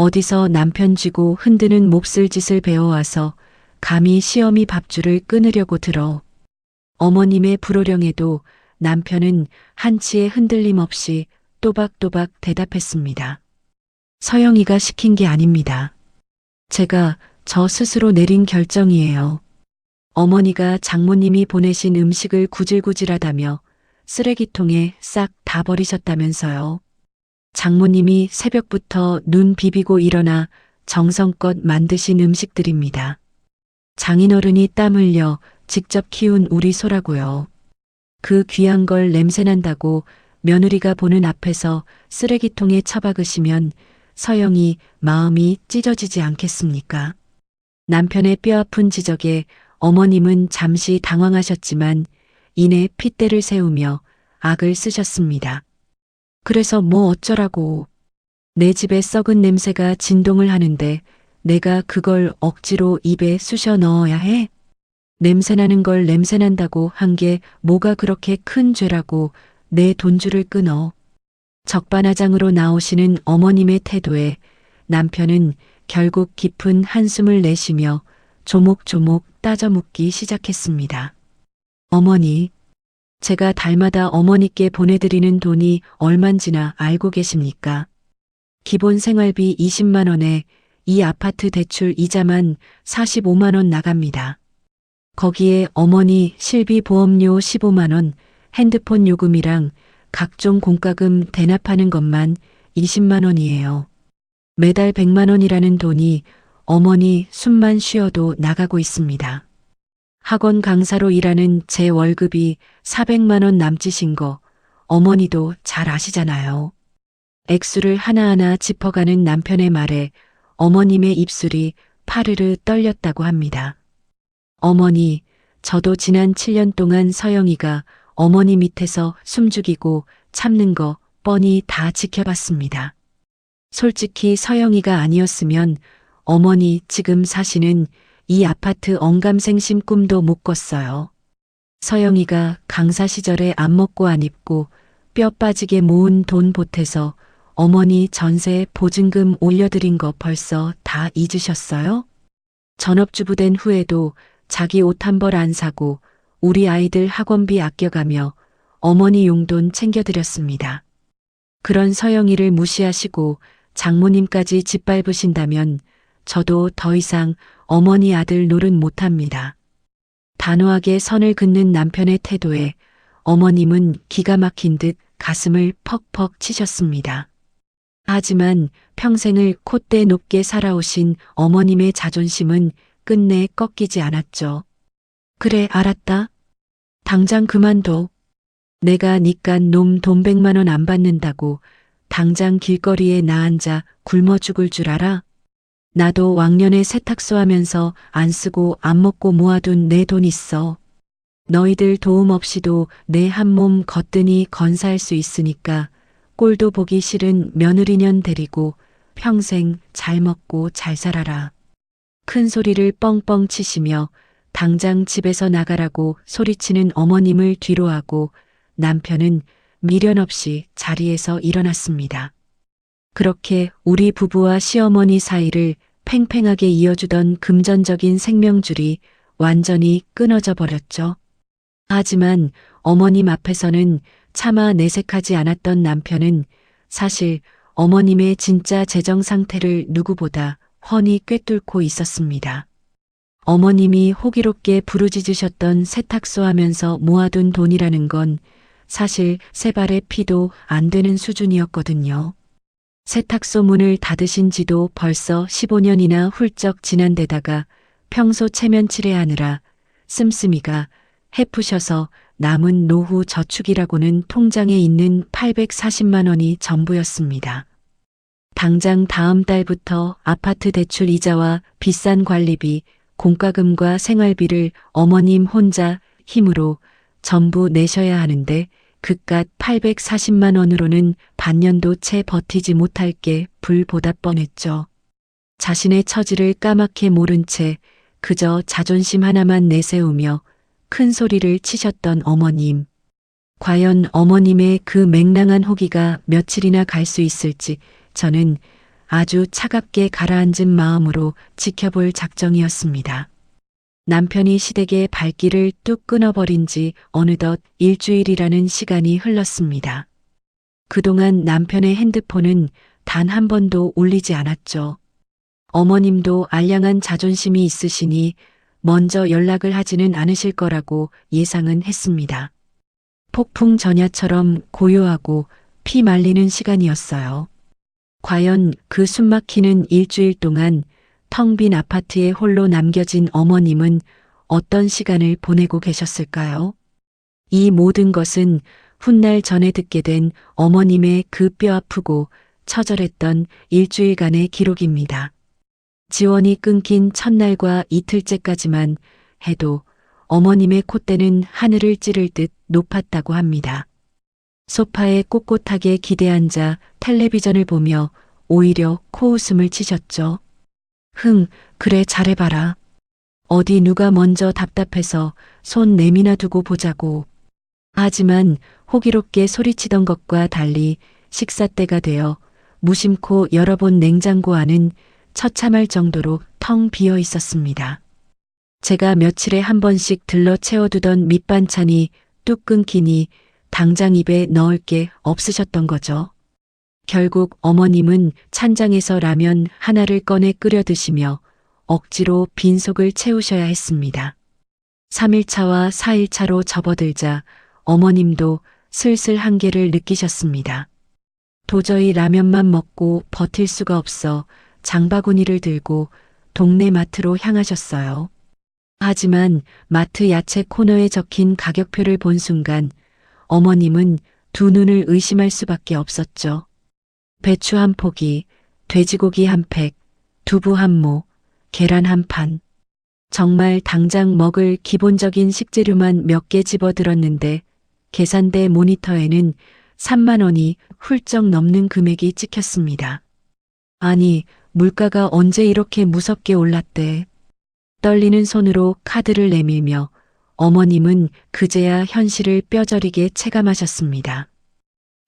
어디서 남편 쥐고 흔드는 몹쓸 짓을 배워와서 감히 시어미 밥줄을 끊으려고 들어. 어머님의 불호령에도 남편은 한치의 흔들림 없이 또박또박 대답했습니다. 서영이가 시킨 게 아닙니다. 제가 저 스스로 내린 결정이에요. 어머니가 장모님이 보내신 음식을 구질구질하다며 쓰레기통에 싹 다 버리셨다면서요. 장모님이 새벽부터 눈 비비고 일어나 정성껏 만드신 음식들입니다. 장인어른이 땀 흘려 직접 키운 우리 소라고요. 그 귀한 걸 냄새난다고 며느리가 보는 앞에서 쓰레기통에 처박으시면 서영이 마음이 찢어지지 않겠습니까? 남편의 뼈아픈 지적에 어머님은 잠시 당황하셨지만 이내 핏대를 세우며 악을 쓰셨습니다. 그래서 뭐 어쩌라고. 내 집에 썩은 냄새가 진동을 하는데 내가 그걸 억지로 입에 쑤셔 넣어야 해? 냄새나는 걸 냄새난다고 한 게 뭐가 그렇게 큰 죄라고 내 돈줄을 끊어. 적반하장으로 나오시는 어머님의 태도에 남편은 결국 깊은 한숨을 내쉬며 조목조목 따져 묻기 시작했습니다. 어머니, 제가 달마다 어머니께 보내드리는 돈이 얼만지나 알고 계십니까? 기본 생활비 20만 원에 이 아파트 대출 이자만 45만 원 나갑니다. 거기에 어머니 실비 보험료 15만 원, 핸드폰 요금이랑 각종 공과금 대납하는 것만 20만 원이에요. 매달 100만 원이라는 돈이 어머니 숨만 쉬어도 나가고 있습니다. 학원 강사로 일하는 제 월급이 400만 원 남짓인 거 어머니도 잘 아시잖아요. 액수를 하나하나 짚어가는 남편의 말에 어머님의 입술이 파르르 떨렸다고 합니다. 어머니, 저도 지난 7년 동안 서영이가 어머니 밑에서 숨죽이고 참는 거 뻔히 다 지켜봤습니다. 솔직히 서영이가 아니었으면 어머니 지금 사시는 이 아파트 언감생심 꿈도 못 꿨어요. 서영이가 강사 시절에 안 먹고 안 입고 뼈 빠지게 모은 돈 보태서 어머니 전세 보증금 올려드린 거 벌써 다 잊으셨어요? 전업주부 된 후에도 자기 옷 한 벌 안 사고 우리 아이들 학원비 아껴가며 어머니 용돈 챙겨드렸습니다. 그런 서영이를 무시하시고 장모님까지 짓밟으신다면 저도 더 이상 어머니 아들 노릇 못합니다. 단호하게 선을 긋는 남편의 태도에 어머님은 기가 막힌 듯 가슴을 퍽퍽 치셨습니다. 하지만 평생을 콧대 높게 살아오신 어머님의 자존심은 끝내 꺾이지 않았죠. 그래, 알았다. 당장 그만둬. 내가 니깟 놈 돈 100만 원 안 받는다고 당장 길거리에 나 앉아 굶어 죽을 줄 알아? 나도 왕년에 세탁소 하면서 안 쓰고 안 먹고 모아둔 내 돈 있어. 너희들 도움 없이도 내 한 몸 거뜬히 건사할 수 있으니까 꼴도 보기 싫은 며느리년 데리고 평생 잘 먹고 잘 살아라. 큰 소리를 뻥뻥 치시며 당장 집에서 나가라고 소리치는 어머님을 뒤로하고 남편은 미련 없이 자리에서 일어났습니다. 그렇게 우리 부부와 시어머니 사이를 팽팽하게 이어주던 금전적인 생명줄이 완전히 끊어져 버렸죠. 하지만 어머님 앞에서는 차마 내색하지 않았던 남편은 사실 어머님의 진짜 재정 상태를 누구보다 훤히 꿰뚫고 있었습니다. 어머님이 호기롭게 부르짖으셨던 세탁소 하면서 모아둔 돈이라는 건 사실 세 발의 피도 안 되는 수준이었거든요. 세탁소 문을 닫으신 지도 벌써 15년이나 훌쩍 지난 데다가 평소 체면 칠해하느라 씀씀이가 해푸셔서 남은 노후 저축이라고는 통장에 있는 840만 원이 전부였습니다. 당장 다음 달부터 아파트 대출 이자와 비싼 관리비, 공과금과 생활비를 어머님 혼자 힘으로 전부 내셔야 하는데 그깟 840만 원으로는 반년도 채 버티지 못할 게 불보다 뻔했죠. 자신의 처지를 까맣게 모른 채 그저 자존심 하나만 내세우며 큰 소리를 치셨던 어머님. 과연 어머님의 그 맹랑한 호기가 며칠이나 갈 수 있을지 저는 아주 차갑게 가라앉은 마음으로 지켜볼 작정이었습니다. 남편이 시댁의 발길을 뚝 끊어버린 지 어느덧 일주일이라는 시간이 흘렀습니다. 그동안 남편의 핸드폰은 단 한 번도 울리지 않았죠. 어머님도 알량한 자존심이 있으시니 먼저 연락을 하지는 않으실 거라고 예상은 했습니다. 폭풍 전야처럼 고요하고 피 말리는 시간이었어요. 과연 그 숨막히는 일주일 동안 텅 빈 아파트에 홀로 남겨진 어머님은 어떤 시간을 보내고 계셨을까요? 이 모든 것은 훗날 전에 듣게 된 어머님의 그 뼈아프고 처절했던 일주일간의 기록입니다. 지원이 끊긴 첫날과 이틀째까지만 해도 어머님의 콧대는 하늘을 찌를 듯 높았다고 합니다. 소파에 꼿꼿하게 기대앉아 텔레비전을 보며 오히려 코웃음을 치셨죠. 그래 잘해봐라. 어디 누가 먼저 답답해서 손 내미나 두고 보자고. 하지만 호기롭게 소리치던 것과 달리 식사 때가 되어 무심코 열어본 냉장고 안은 처참할 정도로 텅 비어 있었습니다. 제가 며칠에 한 번씩 들러 채워두던 밑반찬이 뚝 끊기니 당장 입에 넣을 게 없으셨던 거죠. 결국 어머님은 찬장에서 라면 하나를 꺼내 끓여 드시며 억지로 빈속을 채우셔야 했습니다. 3일차와 4일차로 접어들자 어머님도 슬슬 한계를 느끼셨습니다. 도저히 라면만 먹고 버틸 수가 없어 장바구니를 들고 동네 마트로 향하셨어요. 하지만 마트 야채 코너에 적힌 가격표를 본 순간 어머님은 두 눈을 의심할 수밖에 없었죠. 배추 한 포기, 돼지고기 한 팩, 두부 한 모, 계란 한 판. 정말 당장 먹을 기본적인 식재료만 몇 개 집어들었는데 계산대 모니터에는 3만 원이 훌쩍 넘는 금액이 찍혔습니다. 아니, 물가가 언제 이렇게 무섭게 올랐대. 떨리는 손으로 카드를 내밀며 어머님은 그제야 현실을 뼈저리게 체감하셨습니다.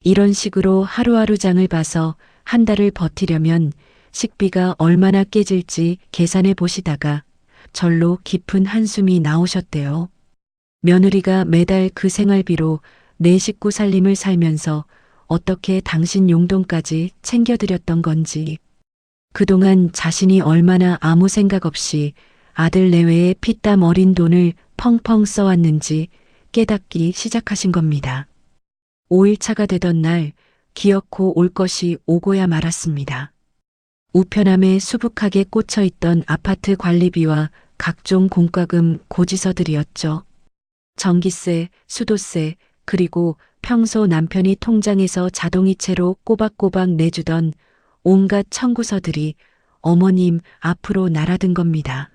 이런 식으로 하루하루 장을 봐서 한 달을 버티려면 식비가 얼마나 깨질지 계산해 보시다가 절로 깊은 한숨이 나오셨대요. 며느리가 매달 그 생활비로 내 식구 살림을 살면서 어떻게 당신 용돈까지 챙겨드렸던 건지, 그동안 자신이 얼마나 아무 생각 없이 아들 내외의 피땀 어린 돈을 펑펑 써왔는지 깨닫기 시작하신 겁니다. 5일차가 되던 날 기어코 올 것이 오고야 말았습니다. 우편함에 수북하게 꽂혀있던 아파트 관리비와 각종 공과금 고지서들이었죠. 전기세, 수도세, 그리고 평소 남편이 통장에서 자동이체로 꼬박꼬박 내주던 온갖 청구서들이 어머님 앞으로 날아든 겁니다.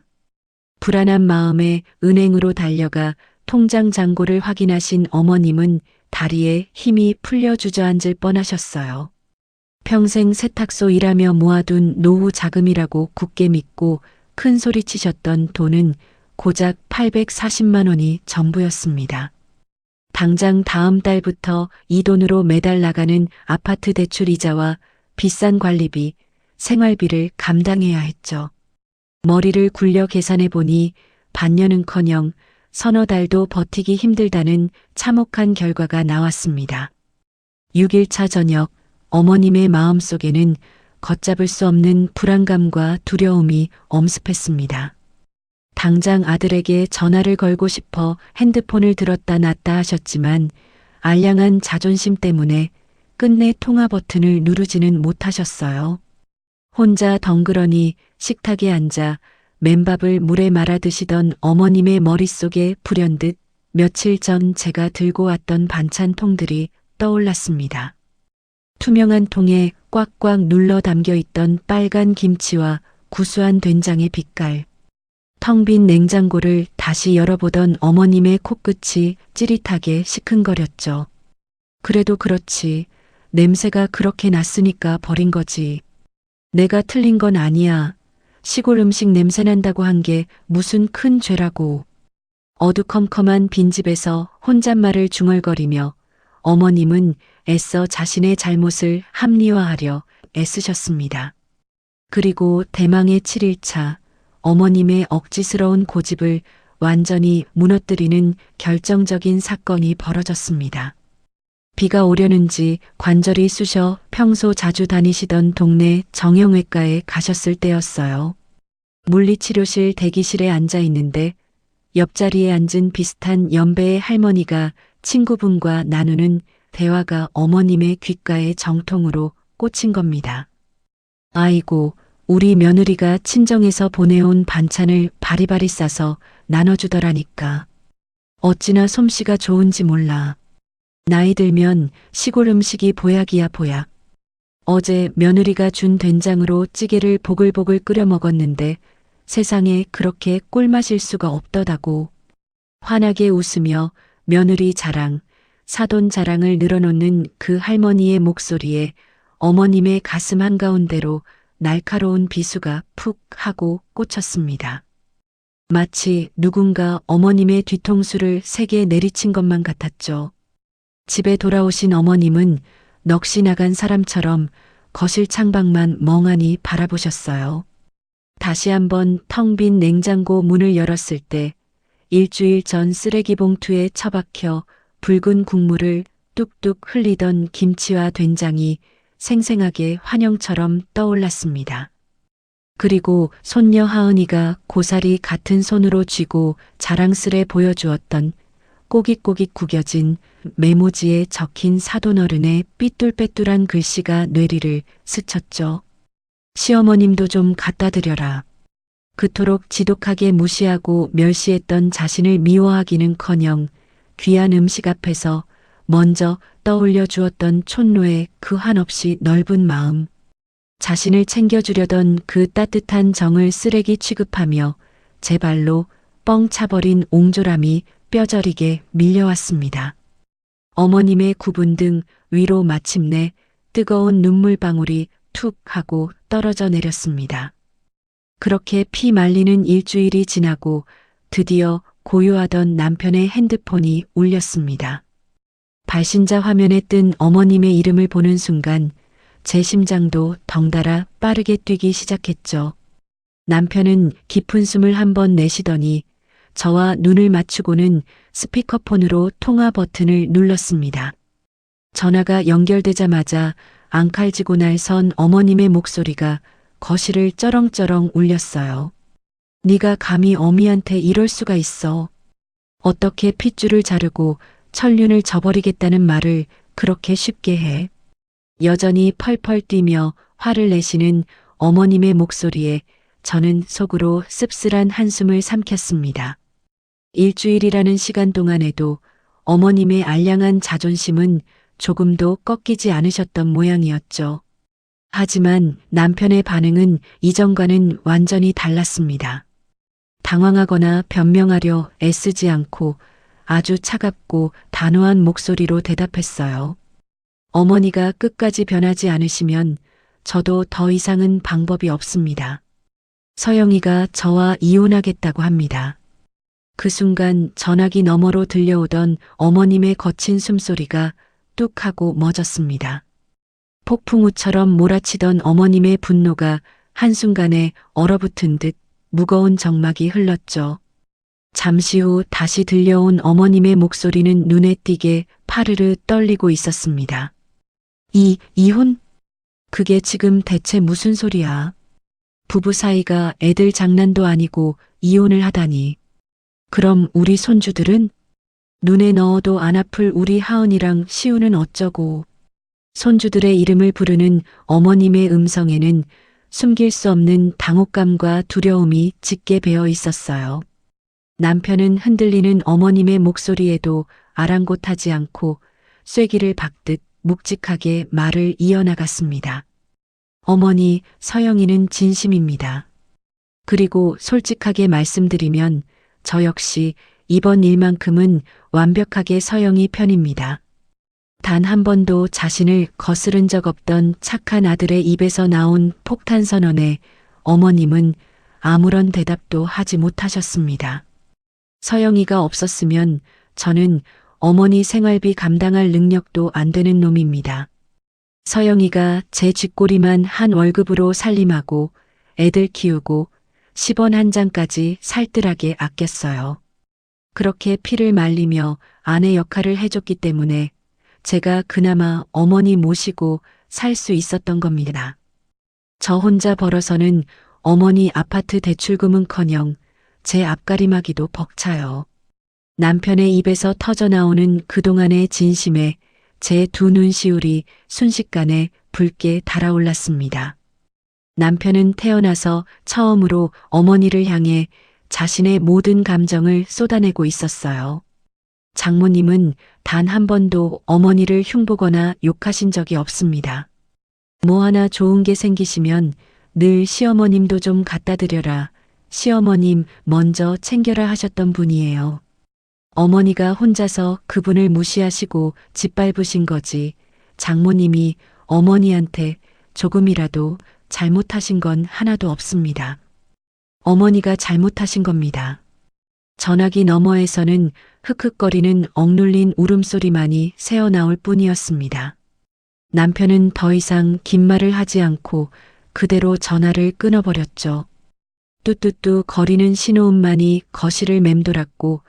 불안한 마음에 은행으로 달려가 통장 잔고를 확인하신 어머님은 다리에 힘이 풀려 주저앉을 뻔하셨어요. 평생 세탁소 일하며 모아둔 노후 자금이라고 굳게 믿고 큰 소리 치셨던 돈은 고작 840만 원이 전부였습니다. 당장 다음 달부터 이 돈으로 매달 나가는 아파트 대출 이자와 비싼 관리비, 생활비를 감당해야 했죠. 머리를 굴려 계산해 보니 반년은커녕 서너 달도 버티기 힘들다는 참혹한 결과가 나왔습니다. 6일차 저녁 어머님의 마음속에는 걷잡을 수 없는 불안감과 두려움이 엄습했습니다. 당장 아들에게 전화를 걸고 싶어 핸드폰을 들었다 놨다 하셨지만 알량한 자존심 때문에 끝내 통화 버튼을 누르지는 못하셨어요. 혼자 덩그러니 식탁에 앉아 맨밥을 물에 말아 드시던 어머님의 머릿속에 불현듯 며칠 전 제가 들고 왔던 반찬통들이 떠올랐습니다. 투명한 통에 꽉꽉 눌러 담겨 있던 빨간 김치와 구수한 된장의 빛깔. 텅 빈 냉장고를 다시 열어보던 어머님의 코끝이 찌릿하게 시큰거렸죠. 그래도 그렇지. 냄새가 그렇게 났으니까 버린 거지. 내가 틀린 건 아니야. 시골 음식 냄새 난다고 한 게 무슨 큰 죄라고. 어두컴컴한 빈집에서 혼잣말을 중얼거리며 어머님은 애써 자신의 잘못을 합리화하려 애쓰셨습니다. 그리고 대망의 7일차 어머님의 억지스러운 고집을 완전히 무너뜨리는 결정적인 사건이 벌어졌습니다. 비가 오려는지 관절이 쑤셔 평소 자주 다니시던 동네 정형외과에 가셨을 때였어요. 물리치료실 대기실에 앉아 있는데 옆자리에 앉은 비슷한 연배의 할머니가 친구분과 나누는 대화가 어머님의 귓가에 정통으로 꽂힌 겁니다. 아이고, 우리 며느리가 친정에서 보내온 반찬을 바리바리 싸서 나눠주더라니까. 어찌나 솜씨가 좋은지 몰라. 나이 들면 시골 음식이 보약이야 보약. 어제 며느리가 준 된장으로 찌개를 보글보글 끓여 먹었는데 세상에 그렇게 꿀맛일 수가 없더다고. 환하게 웃으며 며느리 자랑, 사돈 자랑을 늘어놓는 그 할머니의 목소리에 어머님의 가슴 한가운데로 날카로운 비수가 푹 하고 꽂혔습니다. 마치 누군가 어머님의 뒤통수를 세게 내리친 것만 같았죠. 집에 돌아오신 어머님은 넋이 나간 사람처럼 거실 창밖만 멍하니 바라보셨어요. 다시 한번 텅 빈 냉장고 문을 열었을 때 일주일 전 쓰레기 봉투에 처박혀 붉은 국물을 뚝뚝 흘리던 김치와 된장이 생생하게 환영처럼 떠올랐습니다. 그리고 손녀 하은이가 고사리 같은 손으로 쥐고 자랑스레 보여주었던 꼬깃꼬깃 구겨진 메모지에 적힌 사돈어른의 삐뚤빼뚤한 글씨가 뇌리를 스쳤죠. 시어머님도 좀 갖다 드려라. 그토록 지독하게 무시하고 멸시했던 자신을 미워하기는커녕 귀한 음식 앞에서 먼저 떠올려 주었던 촌노의 그 한없이 넓은 마음, 자신을 챙겨주려던 그 따뜻한 정을 쓰레기 취급하며 제 발로 뻥 차버린 옹졸함이 뼈저리게 밀려왔습니다. 어머님의 구분 등 위로 마침내 뜨거운 눈물방울이 툭 하고 떨어져 내렸습니다. 그렇게 피 말리는 일주일이 지나고 드디어 고요하던 남편의 핸드폰이 울렸습니다. 발신자 화면에 뜬 어머님의 이름을 보는 순간 제 심장도 덩달아 빠르게 뛰기 시작했죠. 남편은 깊은 숨을 한번 내쉬더니 저와 눈을 맞추고는 스피커폰으로 통화 버튼을 눌렀습니다. 전화가 연결되자마자 앙칼지고 날 선 어머님의 목소리가 거실을 쩌렁쩌렁 울렸어요. 네가 감히 어미한테 이럴 수가 있어. 어떻게 핏줄을 자르고 천륜을 저버리겠다는 말을 그렇게 쉽게 해. 여전히 펄펄 뛰며 화를 내시는 어머님의 목소리에 저는 속으로 씁쓸한 한숨을 삼켰습니다. 일주일이라는 시간 동안에도 어머님의 알량한 자존심은 조금도 꺾이지 않으셨던 모양이었죠. 하지만 남편의 반응은 이전과는 완전히 달랐습니다. 당황하거나 변명하려 애쓰지 않고 아주 차갑고 단호한 목소리로 대답했어요. 어머니가 끝까지 변하지 않으시면 저도 더 이상은 방법이 없습니다. 서영이가 저와 이혼하겠다고 합니다. 그 순간 전화기 너머로 들려오던 어머님의 거친 숨소리가 뚝 하고 멎었습니다. 폭풍우처럼 몰아치던 어머님의 분노가 한순간에 얼어붙은 듯 무거운 정막이 흘렀죠. 잠시 후 다시 들려온 어머님의 목소리는 눈에 띄게 파르르 떨리고 있었습니다. 이혼? 그게 지금 대체 무슨 소리야? 부부 사이가 애들 장난도 아니고 이혼을 하다니. 그럼 우리 손주들은? 눈에 넣어도 안 아플 우리 하은이랑 시우는 어쩌고. 손주들의 이름을 부르는 어머님의 음성에는 숨길 수 없는 당혹감과 두려움이 짙게 배어 있었어요. 남편은 흔들리는 어머님의 목소리에도 아랑곳하지 않고 쐐기를 박듯 묵직하게 말을 이어나갔습니다. 어머니, 서영이는 진심입니다. 그리고 솔직하게 말씀드리면 저 역시 이번 일만큼은 완벽하게 서영이 편입니다. 단 한 번도 자신을 거스른 적 없던 착한 아들의 입에서 나온 폭탄 선언에 어머님은 아무런 대답도 하지 못하셨습니다. 서영이가 없었으면 저는 어머니 생활비 감당할 능력도 안 되는 놈입니다. 서영이가 제 쥐꼬리만 한 월급으로 살림하고 애들 키우고 10원 한 장까지 살뜰하게 아꼈어요. 그렇게 피를 말리며 아내 역할을 해줬기 때문에 제가 그나마 어머니 모시고 살 수 있었던 겁니다. 저 혼자 벌어서는 어머니 아파트 대출금은커녕 제 앞가림하기도 벅차요. 남편의 입에서 터져나오는 그동안의 진심에 제 두 눈시울이 순식간에 붉게 달아올랐습니다. 남편은 태어나서 처음으로 어머니를 향해 자신의 모든 감정을 쏟아내고 있었어요. 장모님은 단 한 번도 어머니를 흉보거나 욕하신 적이 없습니다. 뭐 하나 좋은 게 생기시면 늘 시어머님도 좀 갖다 드려라, 시어머님 먼저 챙겨라 하셨던 분이에요. 어머니가 혼자서 그분을 무시하시고 짓밟으신 거지, 장모님이 어머니한테 조금이라도 잘못하신 건 하나도 없습니다. 어머니가 잘못하신 겁니다. 전화기 너머에서는 흑흑거리는 억눌린 울음소리만이 새어나올 뿐이었습니다. 남편은 더 이상 긴 말을 하지 않고 그대로 전화를 끊어버렸죠. 뚜뚜뚜 거리는 신호음만이 거실을 맴돌았고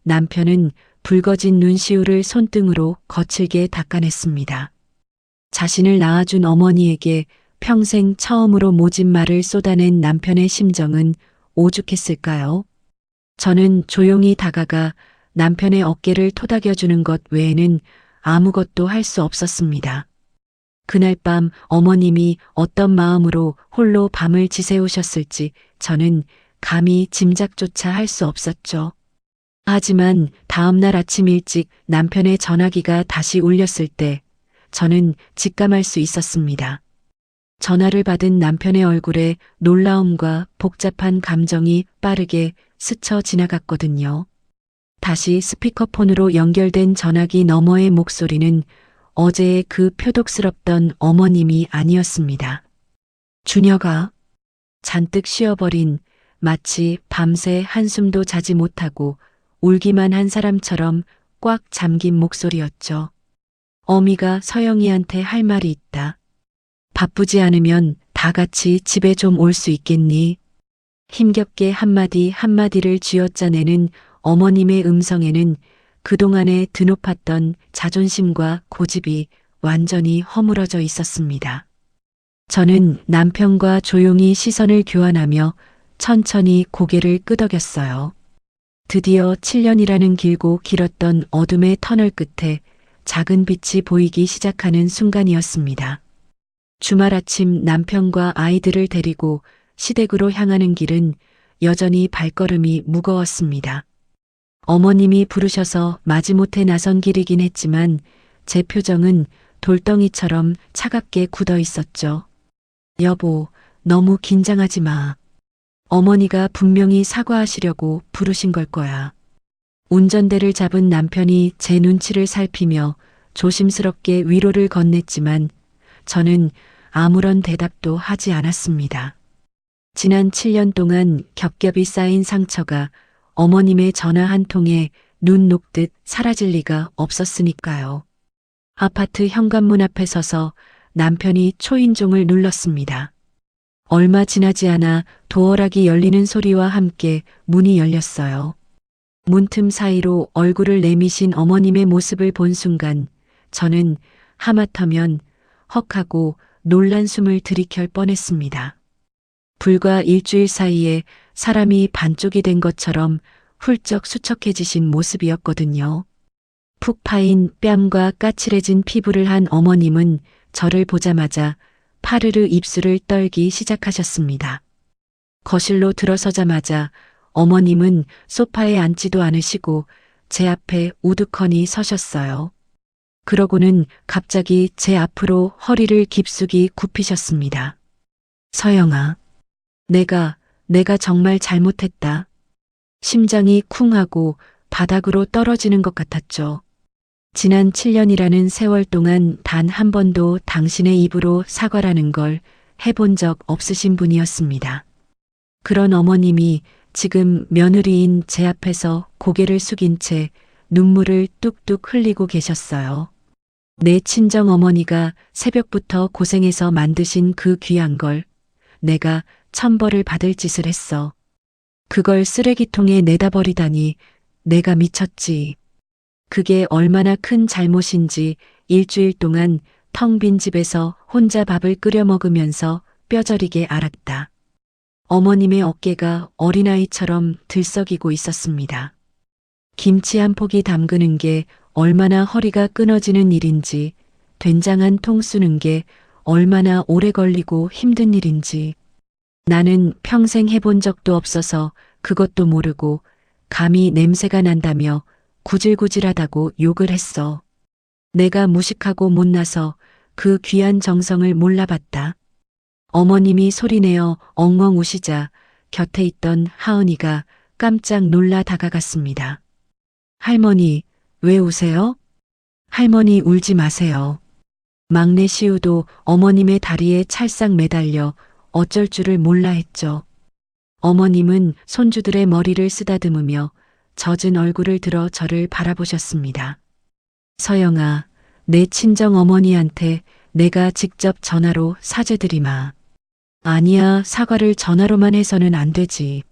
남편은 붉어진 눈시울을 손등으로 거칠게 닦아냈습니다. 자신을 낳아준 어머니에게 평생 처음으로 모진 말을 쏟아낸 남편의 심정은 오죽했을까요? 저는 조용히 다가가 남편의 어깨를 토닥여주는 것 외에는 아무것도 할 수 없었습니다. 그날 밤 어머님이 어떤 마음으로 홀로 밤을 지새우셨을지 저는 감히 짐작조차 할 수 없었죠. 하지만 다음날 아침 일찍 남편의 전화기가 다시 울렸을 때 저는 직감할 수 있었습니다. 전화를 받은 남편의 얼굴에 놀라움과 복잡한 감정이 빠르게 스쳐 지나갔거든요. 다시 스피커폰으로 연결된 전화기 너머의 목소리는 어제의 그 표독스럽던 어머님이 아니었습니다. 준혁아, 잔뜩 쉬어버린 마치 밤새 한숨도 자지 못하고 울기만 한 사람처럼 꽉 잠긴 목소리였죠. 어미가 서영이한테 할 말이 있다. 바쁘지 않으면 다 같이 집에 좀 올 수 있겠니? 힘겹게 한마디 한마디를 쥐어짜내는 어머님의 음성에는 그동안에 드높았던 자존심과 고집이 완전히 허물어져 있었습니다. 저는 남편과 조용히 시선을 교환하며 천천히 고개를 끄덕였어요. 드디어 7년이라는 길고 길었던 어둠의 터널 끝에 작은 빛이 보이기 시작하는 순간이었습니다. 주말 아침 남편과 아이들을 데리고 시댁으로 향하는 길은 여전히 발걸음이 무거웠습니다. 어머님이 부르셔서 마지못해 나선 길이긴 했지만 제 표정은 돌덩이처럼 차갑게 굳어 있었죠. 여보, 너무 긴장하지 마. 어머니가 분명히 사과하시려고 부르신 걸 거야. 운전대를 잡은 남편이 제 눈치를 살피며 조심스럽게 위로를 건넸지만 저는 아무런 대답도 하지 않았습니다. 지난 7년 동안 겹겹이 쌓인 상처가 어머님의 전화 한 통에 눈 녹듯 사라질 리가 없었으니까요. 아파트 현관문 앞에 서서 남편이 초인종을 눌렀습니다. 얼마 지나지 않아 도어락이 열리는 소리와 함께 문이 열렸어요. 문틈 사이로 얼굴을 내미신 어머님의 모습을 본 순간 저는 하마터면 헉하고 놀란 숨을 들이킬 뻔했습니다. 불과 일주일 사이에 사람이 반쪽이 된 것처럼 훌쩍 수척해지신 모습이었거든요. 푹 파인 뺨과 까칠해진 피부를 한 어머님은 저를 보자마자 파르르 입술을 떨기 시작하셨습니다. 거실로 들어서자마자 어머님은 소파에 앉지도 않으시고 제 앞에 우두커니 서셨어요. 그러고는 갑자기 제 앞으로 허리를 깊숙이 굽히셨습니다. 서영아, 내가 정말 잘못했다. 심장이 쿵하고 바닥으로 떨어지는 것 같았죠. 지난 7년이라는 세월 동안 단 한 번도 당신의 입으로 사과라는 걸 해본 적 없으신 분이었습니다. 그런 어머님이 지금 며느리인 제 앞에서 고개를 숙인 채 눈물을 뚝뚝 흘리고 계셨어요. 내 친정 어머니가 새벽부터 고생해서 만드신 그 귀한 걸 내가 천벌을 받을 짓을 했어. 그걸 쓰레기통에 내다 버리다니 내가 미쳤지. 그게 얼마나 큰 잘못인지 일주일 동안 텅 빈 집에서 혼자 밥을 끓여 먹으면서 뼈저리게 알았다. 어머님의 어깨가 어린아이처럼 들썩이고 있었습니다. 김치 한 포기 담그는 게 얼마나 허리가 끊어지는 일인지, 된장 한 통 쓰는 게 얼마나 오래 걸리고 힘든 일인지, 나는 평생 해본 적도 없어서 그것도 모르고 감히 냄새가 난다며 구질구질하다고 욕을 했어. 내가 무식하고 못나서 그 귀한 정성을 몰라봤다. 어머님이 소리내어 엉엉 우시자 곁에 있던 하은이가 깜짝 놀라 다가갔습니다. 할머니, 왜 우세요? 할머니 울지 마세요. 막내 시우도 어머님의 다리에 찰싹 매달려 어쩔 줄을 몰라 했죠. 어머님은 손주들의 머리를 쓰다듬으며 젖은 얼굴을 들어 저를 바라보셨습니다. 서영아, 내 친정 어머니한테 내가 직접 전화로 사죄드리마. 아니야, 사과를 전화로만 해서는 안 되지.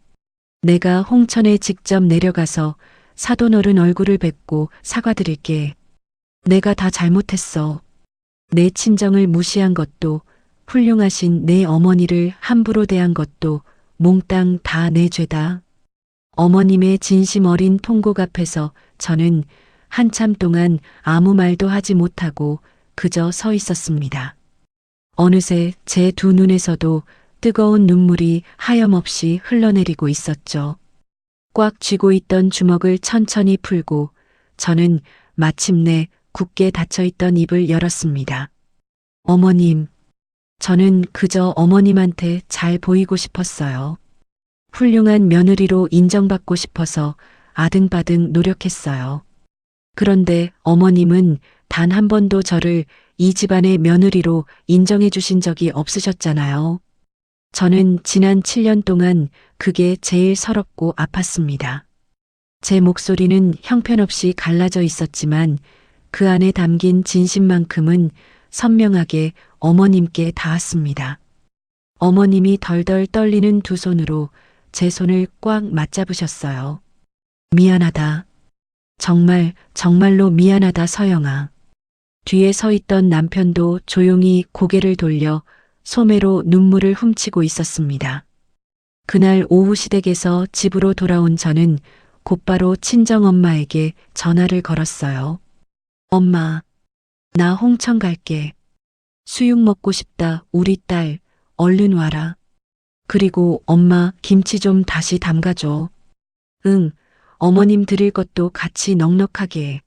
내가 홍천에 직접 내려가서 사돈어른 얼굴을 뵙고 사과드릴게. 내가 다 잘못했어. 내 친정을 무시한 것도, 훌륭하신 내 어머니를 함부로 대한 것도 몽땅 다 내 죄다. 어머님의 진심 어린 통곡 앞에서 저는 한참 동안 아무 말도 하지 못하고 그저 서 있었습니다. 어느새 제 두 눈에서도 뜨거운 눈물이 하염없이 흘러내리고 있었죠. 꽉 쥐고 있던 주먹을 천천히 풀고 저는 마침내 굳게 닫혀있던 입을 열었습니다. 어머님, 저는 그저 어머님한테 잘 보이고 싶었어요. 훌륭한 며느리로 인정받고 싶어서 아등바등 노력했어요. 그런데 어머님은 단 한 번도 저를 이 집안의 며느리로 인정해 주신 적이 없으셨잖아요. 저는 지난 7년 동안 그게 제일 서럽고 아팠습니다. 제 목소리는 형편없이 갈라져 있었지만 그 안에 담긴 진심만큼은 선명하게 어머님께 닿았습니다. 어머님이 덜덜 떨리는 두 손으로 제 손을 꽉 맞잡으셨어요. 미안하다. 정말로 미안하다, 서영아. 뒤에 서 있던 남편도 조용히 고개를 돌려 소매로 눈물을 훔치고 있었습니다. 그날 오후 시댁에서 집으로 돌아온 저는 곧바로 친정엄마에게 전화를 걸었어요. 엄마, 나 홍천 갈게. 수육 먹고 싶다, 우리 딸. 얼른 와라. 그리고 엄마, 김치 좀 다시 담가줘. 응, 어머님 드릴 것도 같이 넉넉하게.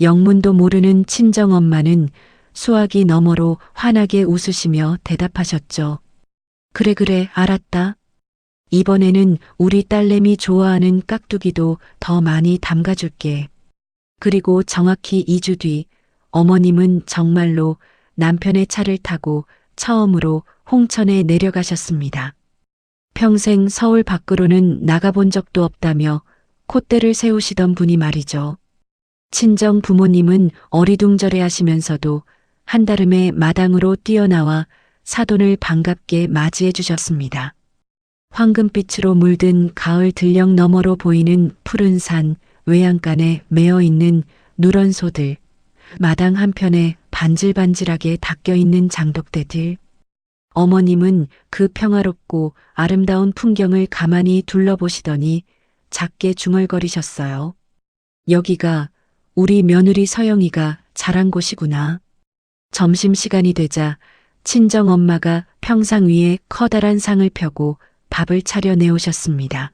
영문도 모르는 친정엄마는 수화기 너머로 환하게 웃으시며 대답하셨죠. 그래, 알았다. 이번에는 우리 딸내미 좋아하는 깍두기도 더 많이 담가줄게. 그리고 정확히 2주 뒤 어머님은 정말로 남편의 차를 타고 처음으로 홍천에 내려가셨습니다. 평생 서울 밖으로는 나가본 적도 없다며 콧대를 세우시던 분이 말이죠. 친정 부모님은 어리둥절해 하시면서도 한달음에 마당으로 뛰어나와 사돈을 반갑게 맞이해 주셨습니다. 황금빛으로 물든 가을 들녘 너머로 보이는 푸른 산, 외양간에 매어 있는 누런 소들, 마당 한편에 반질반질하게 닦여 있는 장독대들. 어머님은 그 평화롭고 아름다운 풍경을 가만히 둘러보시더니 작게 중얼거리셨어요. 여기가 우리 며느리 서영이가 자란 곳이구나. 점심시간이 되자 친정엄마가 평상 위에 커다란 상을 펴고 밥을 차려 내오셨습니다.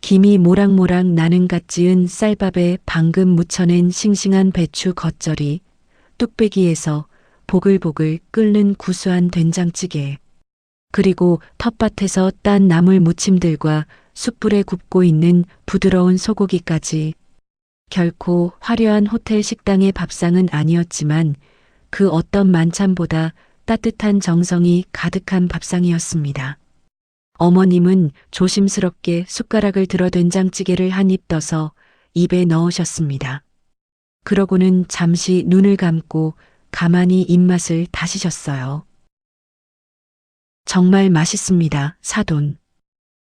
김이 모락모락 나는 갓 지은 쌀밥에 방금 무쳐낸 싱싱한 배추 겉절이, 뚝배기에서 보글보글 끓는 구수한 된장찌개, 그리고 텃밭에서 딴 나물 무침들과 숯불에 굽고 있는 부드러운 소고기까지. 결코 화려한 호텔 식당의 밥상은 아니었지만 그 어떤 만찬보다 따뜻한 정성이 가득한 밥상이었습니다. 어머님은 조심스럽게 숟가락을 들어 된장찌개를 한 입 떠서 입에 넣으셨습니다. 그러고는 잠시 눈을 감고 가만히 입맛을 다시셨어요. 정말 맛있습니다, 사돈.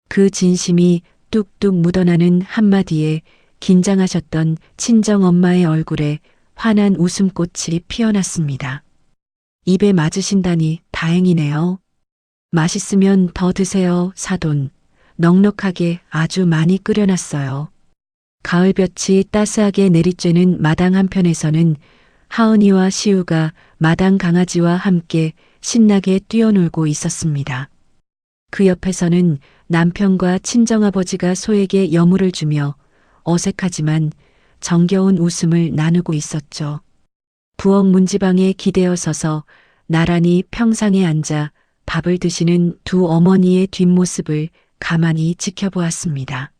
그 진심이 뚝뚝 묻어나는 한마디에 긴장하셨던 친정엄마의 얼굴에 환한 웃음꽃이 피어났습니다. 입에 맞으신다니 다행이네요. 맛있으면 더 드세요, 사돈. 넉넉하게 아주 많이 끓여놨어요. 가을볕이 따스하게 내리쬐는 마당 한편에서는 하은이와 시우가 마당 강아지와 함께 신나게 뛰어놀고 있었습니다. 그 옆에서는 남편과 친정아버지가 소에게 여물을 주며 어색하지만 정겨운 웃음을 나누고 있었죠. 부엌 문지방에 기대어 서서 나란히 평상에 앉아 밥을 드시는 두 어머니의 뒷모습을 가만히 지켜보았습니다.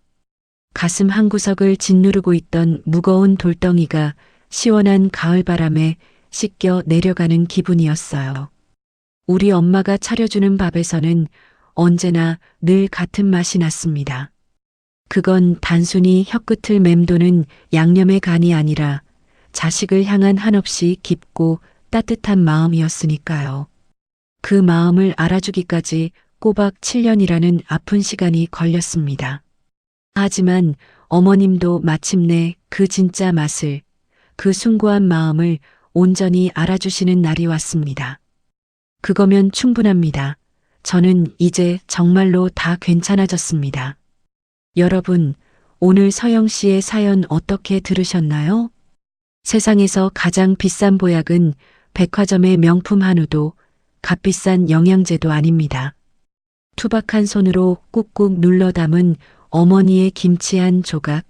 가슴 한구석을 짓누르고 있던 무거운 돌덩이가 시원한 가을바람에 씻겨 내려가는 기분이었어요. 우리 엄마가 차려주는 밥에서는 언제나 늘 같은 맛이 났습니다. 그건 단순히 혀끝을 맴도는 양념의 간이 아니라 자식을 향한 한없이 깊고 따뜻한 마음이었으니까요. 그 마음을 알아주기까지 꼬박 7년이라는 아픈 시간이 걸렸습니다. 하지만 어머님도 마침내 그 진짜 맛을, 그 숭고한 마음을 온전히 알아주시는 날이 왔습니다. 그거면 충분합니다. 저는 이제 정말로 다 괜찮아졌습니다. 여러분, 오늘 서영 씨의 사연 어떻게 들으셨나요? 세상에서 가장 비싼 보약은 백화점의 명품 한우도 값비싼 영양제도 아닙니다. 투박한 손으로 꾹꾹 눌러 담은 어머니의 김치 한 조각,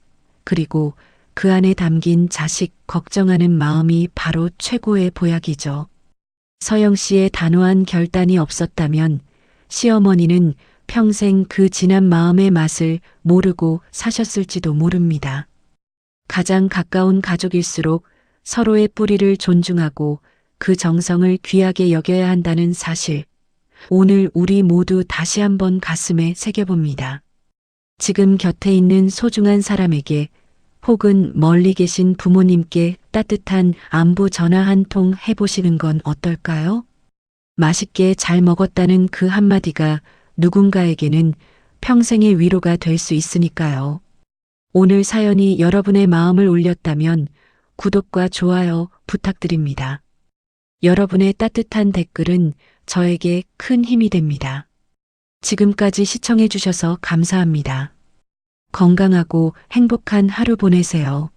그리고 그 안에 담긴 자식 걱정하는 마음이 바로 최고의 보약이죠. 서영 씨의 단호한 결단이 없었다면 시어머니는 평생 그 진한 마음의 맛을 모르고 사셨을지도 모릅니다. 가장 가까운 가족일수록 서로의 뿌리를 존중하고 그 정성을 귀하게 여겨야 한다는 사실, 오늘 우리 모두 다시 한번 가슴에 새겨봅니다. 지금 곁에 있는 소중한 사람에게 혹은 멀리 계신 부모님께 따뜻한 안부 전화 한 통 해보시는 건 어떨까요? 맛있게 잘 먹었다는 그 한마디가 누군가에게는 평생의 위로가 될 수 있으니까요. 오늘 사연이 여러분의 마음을 울렸다면 구독과 좋아요 부탁드립니다. 여러분의 따뜻한 댓글은 저에게 큰 힘이 됩니다. 지금까지 시청해 주셔서 감사합니다. 건강하고 행복한 하루 보내세요.